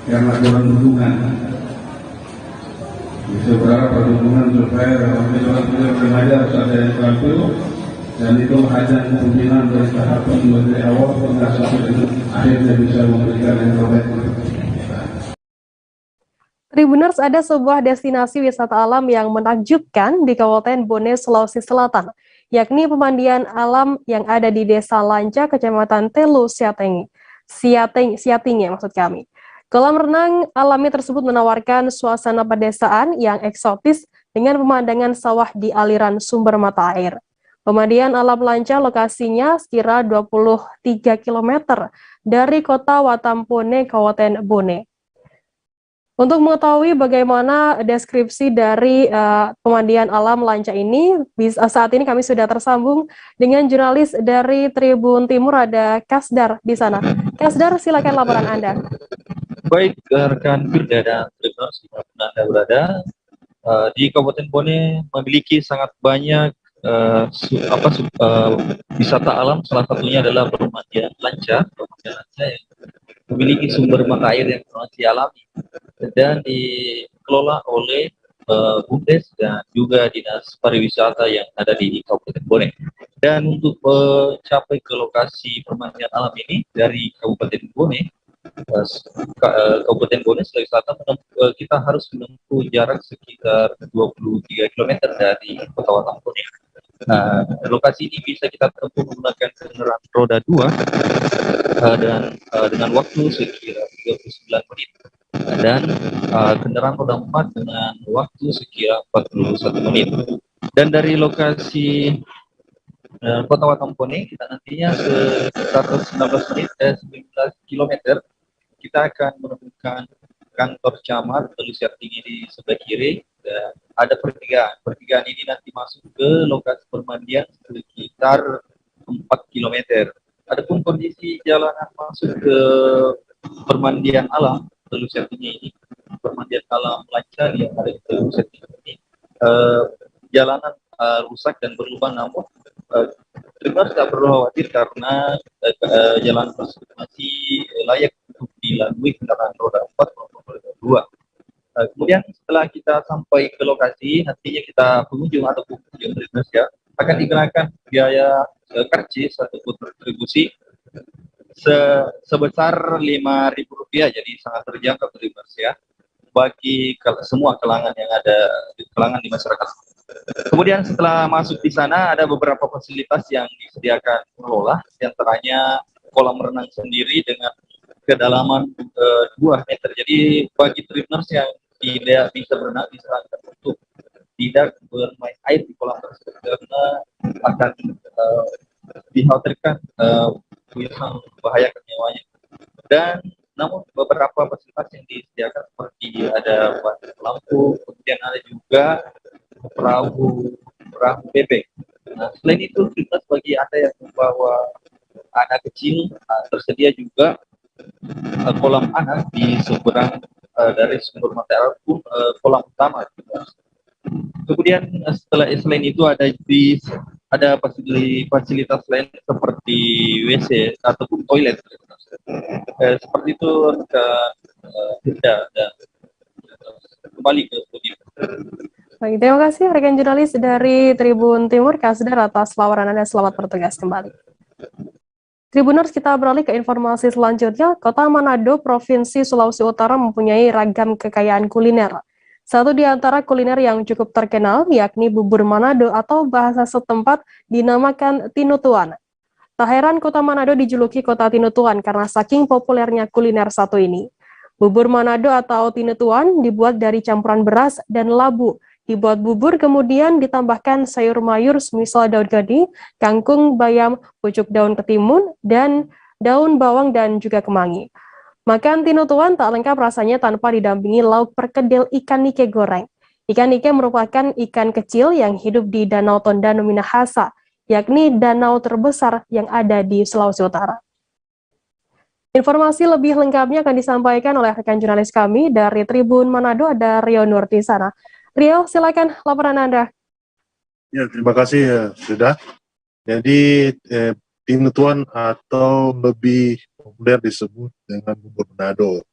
karena kurang dukungan. Bisa berharap ada dukungan supaya dalam kejuaraan remaja harus ada yang tampil, dan itu hanya pembinaan dari tahapan dari awal hingga sampai akhirnya bisa memberikan yang terbaik. Tribuners, ada sebuah destinasi wisata alam yang menakjubkan di Kabupaten Bone, Sulawesi Selatan, yakni pemandian alam yang ada di Desa Lanca, Kecamatan Telu, Siatinge maksud kami. Kolam renang alami tersebut menawarkan suasana pedesaan yang eksotis dengan pemandangan sawah di aliran sumber mata air. Pemandian alam Lanca lokasinya sekira 23 km dari kota Watampone, Kabupaten Bone. Untuk mengetahui bagaimana deskripsi dari pemandian alam Lanca ini, saat ini kami sudah tersambung dengan jurnalis dari Tribun Timur, ada Kasdar di sana. Kasdar, silakan laporan Anda. Baik, rekan Firda dan Tribuners dimanapun Anda berada, di Kabupaten Bone memiliki sangat banyak wisata alam. Salah satunya adalah pemandian Lanca yang memiliki sumber mata air yang masih alami dan dikelola oleh BUMDes dan juga Dinas Pariwisata yang ada di Kabupaten Bone. Dan untuk mencapai ke lokasi pemandian alam ini dari Kabupaten Bone, Kabupaten Bone, Sulawesi Selatan, kita harus menempuh jarak sekitar 23 km dari kota Watampone. Nah, lokasi ini bisa kita tempuh menggunakan kendaraan roda 2 dan dengan waktu sekira 39 menit, dan kendaraan roda 4 dengan waktu sekira 41 menit. Dan dari lokasi kota Watampone, kita nantinya sekitar 19 menit dan 19 km kita akan menemukan kantor camat Telu Siatinge di sebelah kiri, dan ada pertigaan ini nanti masuk ke lokasi permandian sekitar 4 km. Adapun kondisi jalanan masuk ke permandian alam Telu Siatinge ini, permandian alam Lanca yang ada di Telu Siatinge ini, jalanan rusak dan berlubang, namun Tribuners tidak perlu khawatir karena jalan tersebut masih layak untuk dilalui kendaraan roda 4 maupun roda 2. Kemudian setelah kita sampai ke lokasi, nantinya kita pengunjung atau pengunjung Tribuners ya akan dikenakan biaya karcis atau kontribusi sebesar Rp5.000, jadi sangat terjangkau Tribuners ya bagi semua kalangan yang ada di masyarakat. Kemudian setelah masuk di sana ada beberapa fasilitas yang disediakan pengelola, diantaranya kolam renang sendiri dengan kedalaman 2 meter. Jadi bagi Tribuners yang tidak bisa berenang disarankan untuk tidak bermain air di kolam tersebut karena akan dikhawatirkan bisa membahayakan nyawanya. Dan namun beberapa fasilitas yang disediakan seperti ada lampu, kemudian ada juga perahu bebek. Nah, selain itu, Tribuners, bagi Anda yang membawa anak kecil, tersedia juga kolam anak di seberang dari sumber mata air pun kolam utama. Kemudian selain itu ada fasilitas lain seperti WC ataupun toilet. Seperti itu dan kembali ke studio. Baik, terima kasih rekan jurnalis dari Tribun Timur, Kasdar, atas laporan Anda. Selamat bertugas kembali. Tribuners, kita beralih ke informasi selanjutnya. Kota Manado, Provinsi Sulawesi Utara mempunyai ragam kekayaan kuliner. Satu di antara kuliner yang cukup terkenal yakni bubur Manado atau bahasa setempat dinamakan tinutuan. Tak heran kota Manado dijuluki kota tinutuan karena saking populernya kuliner satu ini. Bubur Manado atau tinutuan dibuat dari campuran beras dan labu. Dibuat bubur, kemudian ditambahkan sayur mayur semisal daun gading, kangkung, bayam, pucuk daun ketimun, dan daun bawang dan juga kemangi. Makan tinutuan tak lengkap rasanya tanpa didampingi lauk perkedel ikan nike goreng. Ikan nike merupakan ikan kecil yang hidup di Danau Tondano Minahasa, yakni danau terbesar yang ada di Sulawesi Utara. Informasi lebih lengkapnya akan disampaikan oleh rekan jurnalis kami dari Tribun Manado, ada Rio Nur di sana. Rio, silakan laporan Anda. Ya, terima kasih ya, sudah. Jadi tinutuan atau lebih populer disebut dengan bubur Manado.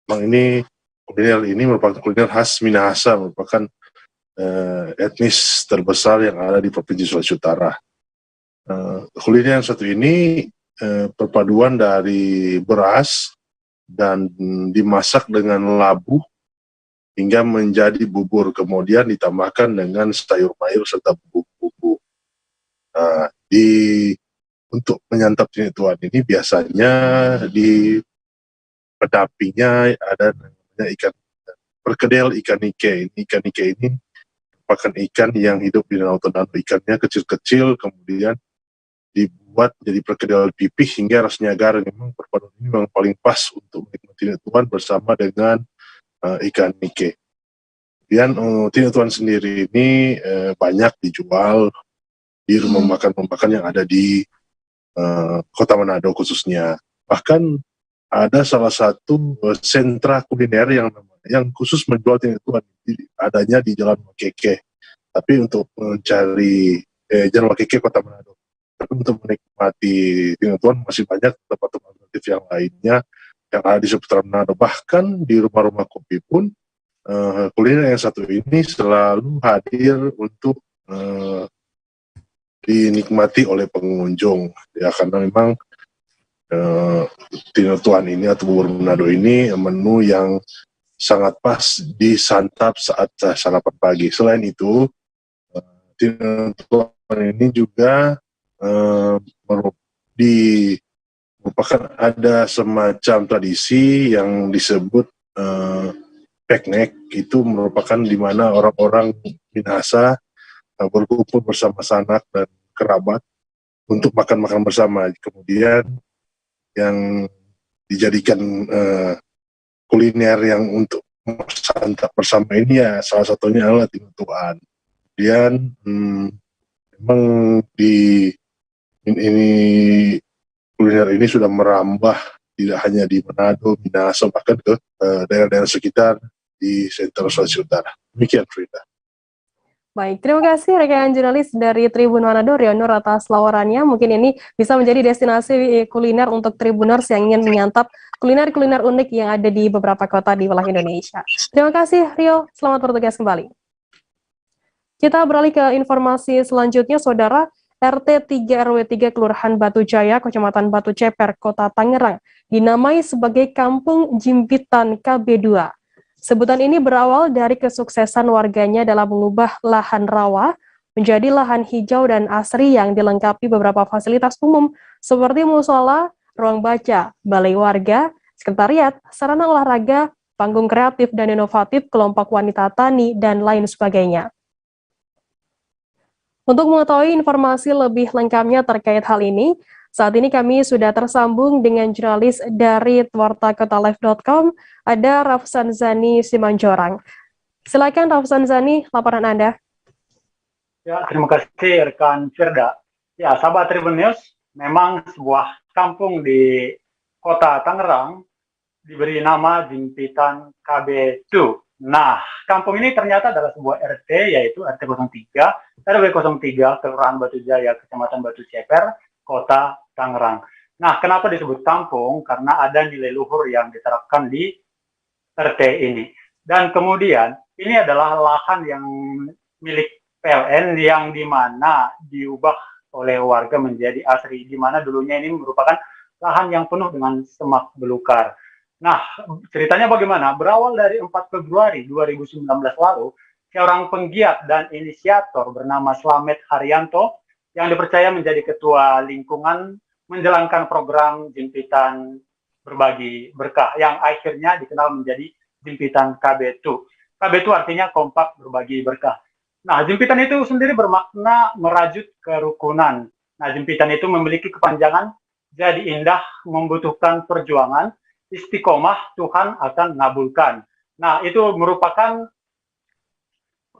Memang kuliner ini merupakan kuliner khas Minahasa, merupakan etnis terbesar yang ada di Provinsi Sulawesi Utara. Kuliner yang satu ini perpaduan dari beras dan dimasak dengan labu hingga menjadi bubur, kemudian ditambahkan dengan sayur mayur serta bumbu-bumbu. Nah, untuk menyantap tinutuan ini biasanya di pendampingnya ada namanya ikan perkedel ikan nike. Ikan nike ini merupakan ikan yang hidup di Danau Tondano. Ikannya kecil-kecil, kemudian dibuat jadi perkedel pipih hingga rasanya agar. Memang perpaduan ini memang paling pas untuk menikmati tinutuan bersama dengan ikan nike. Kemudian tinutuan sendiri ini banyak dijual di rumah makan yang ada di Kota Manado khususnya. Bahkan ada salah satu sentra kuliner yang khusus menjual tinutuan, adanya di Jalan Makeke. Tapi untuk mencari Jalan Makeke Kota Manado. Tapi untuk menikmati tinutuan masih banyak tempat-tempat alternatif yang lainnya yang ada di seputar Manado. Bahkan di rumah-rumah kopi pun kuliner yang satu ini selalu hadir untuk dinikmati oleh pengunjung, ya, karena memang tinutuan ini atau bubur Manado ini menu yang sangat pas disantap saat sarapan pagi. Selain itu, tinutuan ini juga merupakan ada semacam tradisi yang disebut piknik. Itu merupakan di mana orang-orang Minahasa berkumpul bersama sanak dan kerabat untuk makan-makan bersama. Kemudian yang dijadikan kuliner yang untuk santap bersama ini ya salah satunya adalah tinutuan. Kemudian memang ini kuliner ini sudah merambah tidak hanya di Manado, Minahasa, bahkan ke daerah-daerah sekitar di Sentral Sulawesi Utara. Demikian, Frida. Baik, terima kasih rekan jurnalis dari Tribun Manado, Rionur, atas laporannya. Mungkin ini bisa menjadi destinasi kuliner untuk Tribuners yang ingin menyantap kuliner-kuliner unik yang ada di beberapa kota di wilayah Indonesia. Terima kasih, Rio. Selamat bertugas kembali. Kita beralih ke informasi selanjutnya, Saudara. RT 3 RW 3 Kelurahan Batu Jaya, Kecamatan Batu Ceper, Kota Tangerang, dinamai sebagai Kampung Jimpitan KB2. Sebutan ini berawal dari kesuksesan warganya dalam mengubah lahan rawa menjadi lahan hijau dan asri yang dilengkapi beberapa fasilitas umum seperti musola, ruang baca, balai warga, sekretariat, sarana olahraga, panggung kreatif dan inovatif, kelompok wanita tani, dan lain sebagainya. Untuk mengetahui informasi lebih lengkapnya terkait hal ini, saat ini kami sudah tersambung dengan jurnalis dari wartakotalive.com, ada Rafsan Zani Simanjorang. Silakan Rafsan Zani, laporan Anda. Ya, terima kasih rekan Firda. Ya, sahabat Tribun News, memang sebuah kampung di Kota Tangerang diberi nama Jimpitan KB2. Nah, kampung ini ternyata adalah sebuah RT, yaitu RT 03, RW 03, Kelurahan Batu Jaya, Kecamatan Batu Ceper, Kota Tangerang. Nah, kenapa disebut kampung? Karena ada nilai luhur yang diterapkan di RT ini. Dan kemudian, ini adalah lahan yang milik PLN yang dimana diubah oleh warga menjadi asri, dimana dulunya ini merupakan lahan yang penuh dengan semak belukar. Nah, ceritanya bagaimana? Berawal dari 4 Februari 2019 lalu, seorang penggiat dan inisiator bernama Slamet Haryanto yang dipercaya menjadi ketua lingkungan menjalankan program Jimpitan Berbagi Berkah yang akhirnya dikenal menjadi Jimpitan KB2. KB2 artinya kompak berbagi berkah. Nah, jimpitan itu sendiri bermakna merajut kerukunan. Nah, jimpitan itu memiliki kepanjangan jadi indah, membutuhkan perjuangan, istiqomah, Tuhan akan ngabulkan. Nah, itu merupakan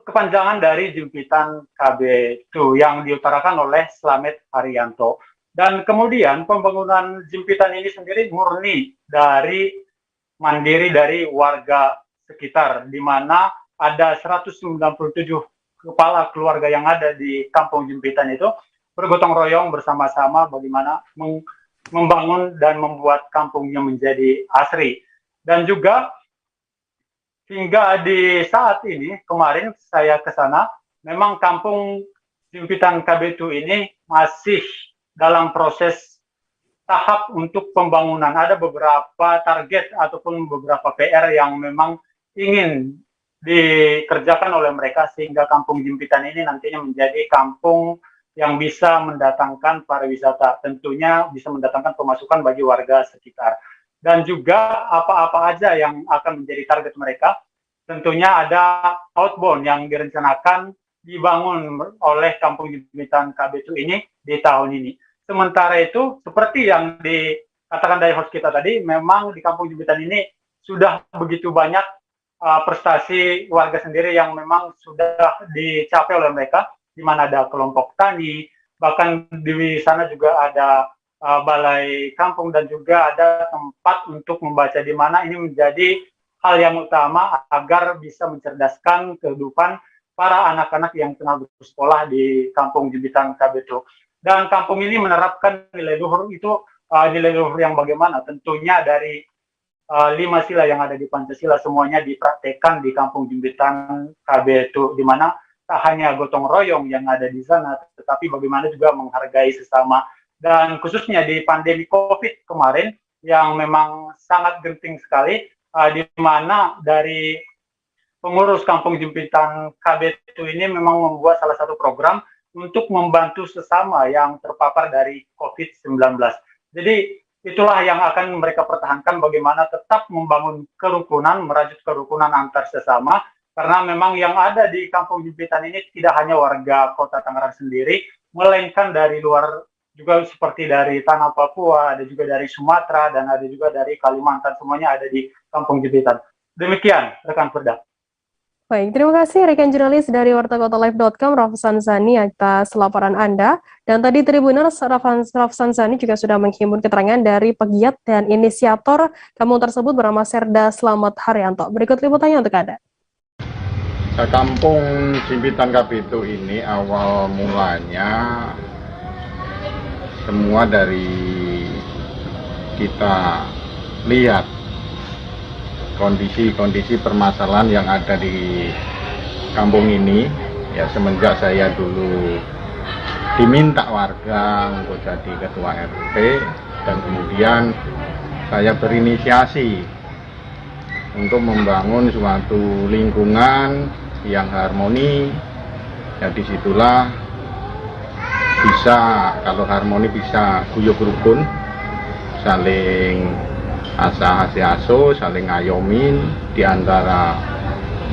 kepanjangan dari Jimpitan KB2 yang diutarakan oleh Slamet Haryanto. Dan kemudian pembangunan jimpitan ini sendiri murni dari mandiri dari warga sekitar, di mana ada 197 kepala keluarga yang ada di kampung jimpitan itu bergotong royong bersama-sama bagaimana membangun dan membuat kampungnya menjadi asri. Dan juga hingga di saat ini, kemarin saya ke sana, memang kampung Jimpitan KB2 ini masih dalam proses tahap untuk pembangunan. Ada beberapa target ataupun beberapa PR yang memang ingin dikerjakan oleh mereka sehingga Kampung Jimpitan ini nantinya menjadi kampung yang bisa mendatangkan pariwisata, tentunya bisa mendatangkan pemasukan bagi warga sekitar. Dan juga apa-apa aja yang akan menjadi target mereka, tentunya ada outbound yang direncanakan dibangun oleh Kampung Jimpitan KB2 ini di tahun ini. Sementara itu, seperti yang dikatakan dari host kita tadi, memang di Kampung Jimpitan ini sudah begitu banyak prestasi warga sendiri yang memang sudah dicapai oleh mereka, di mana ada kelompok tani, bahkan di sana juga ada balai kampung dan juga ada tempat untuk membaca, di mana ini menjadi hal yang utama agar bisa mencerdaskan kehidupan para anak-anak yang tengah bersekolah di Kampung Jimpitan KB2. Dan kampung ini menerapkan nilai luhur itu, nilai luhur yang bagaimana? Tentunya dari 5 sila yang ada di Pancasila semuanya dipraktekkan di Kampung Jimpitan KB2, di mana tak hanya gotong royong yang ada di sana, tetapi bagaimana juga menghargai sesama. Dan khususnya di pandemi COVID kemarin yang memang sangat genting sekali, di mana dari pengurus Kampung Jimpitan KB2 ini memang membuat salah satu program untuk membantu sesama yang terpapar dari COVID-19. Jadi itulah yang akan mereka pertahankan, bagaimana tetap membangun kerukunan, merajut kerukunan antar sesama, karena memang yang ada di Kampung Jimpitan ini tidak hanya warga Kota Tangerang sendiri, melainkan dari luar juga, seperti dari tanah Papua, ada juga dari Sumatera, dan ada juga dari Kalimantan, semuanya ada di Kampung Jimpitan. Demikian, rekan Firda. Baik, terima kasih rekan jurnalis dari wartakotalive.com, Rafsan Sani, atas laporan Anda. Dan tadi Tribuners, Rafsan Sani juga sudah menghimpun keterangan dari pegiat dan inisiator kampung tersebut bernama Serda Slamet Haryanto. Berikut liputannya untuk Anda. Kampung Jimpitan KB2 ini awal mulanya semua dari kita lihat kondisi-kondisi permasalahan yang ada di kampung ini, ya semenjak saya dulu diminta warga untuk jadi ketua RT, dan kemudian saya berinisiasi untuk membangun suatu lingkungan yang harmoni. Ya disitulah bisa, kalau harmoni bisa guyub rukun, saling asa-aso, saling ngayomin di antara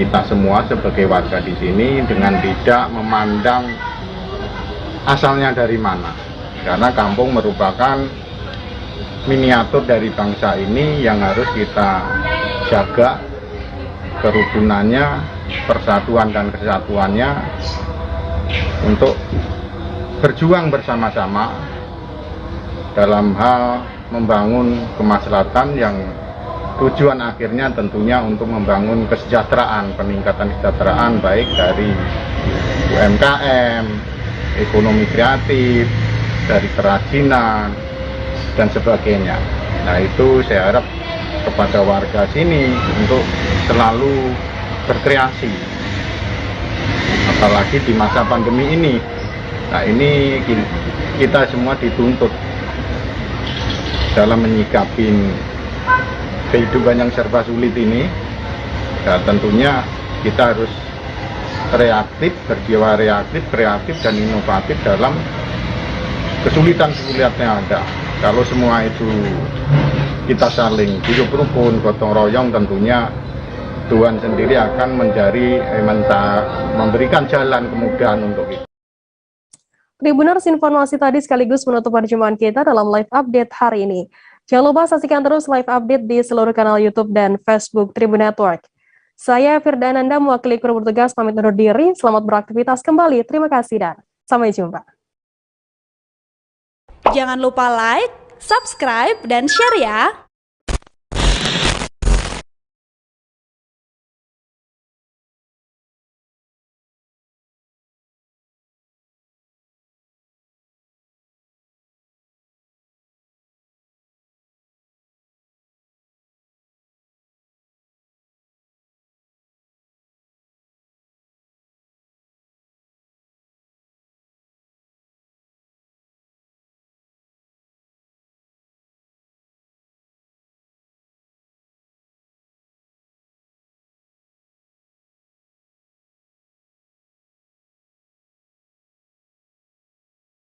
kita semua sebagai warga di sini, dengan tidak memandang asalnya dari mana, karena kampung merupakan miniatur dari bangsa ini yang harus kita jaga kerukunannya, persatuan dan kesatuannya, untuk berjuang bersama-sama dalam hal membangun kemaslahatan yang tujuan akhirnya tentunya untuk membangun kesejahteraan, peningkatan kesejahteraan baik dari UMKM, ekonomi kreatif, dari kerajinan dan sebagainya. Nah itu saya harap kepada warga sini untuk selalu berkreasi, apalagi di masa pandemi ini. Nah ini kita semua dituntut dalam menyikapi kehidupan yang serba sulit ini. Nah, tentunya kita harus reaktif, berjiwa reaktif, kreatif dan inovatif dalam kesulitan-kesulitan yang ada. Kalau semua itu kita saling hidup rukun, gotong royong, tentunya Tuhan sendiri akan memberikan jalan kemudahan untuk itu. Tribuners, informasi tadi sekaligus menutup perjumpaan kita dalam live update hari ini. Jangan lupa saksikan terus live update di seluruh kanal YouTube dan Facebook Tribun Network. Saya Firda Ananda mewakili kru bertugas pamit undur diri. Selamat beraktivitas kembali. Terima kasih dan sampai jumpa. Jangan lupa like, subscribe, dan share ya.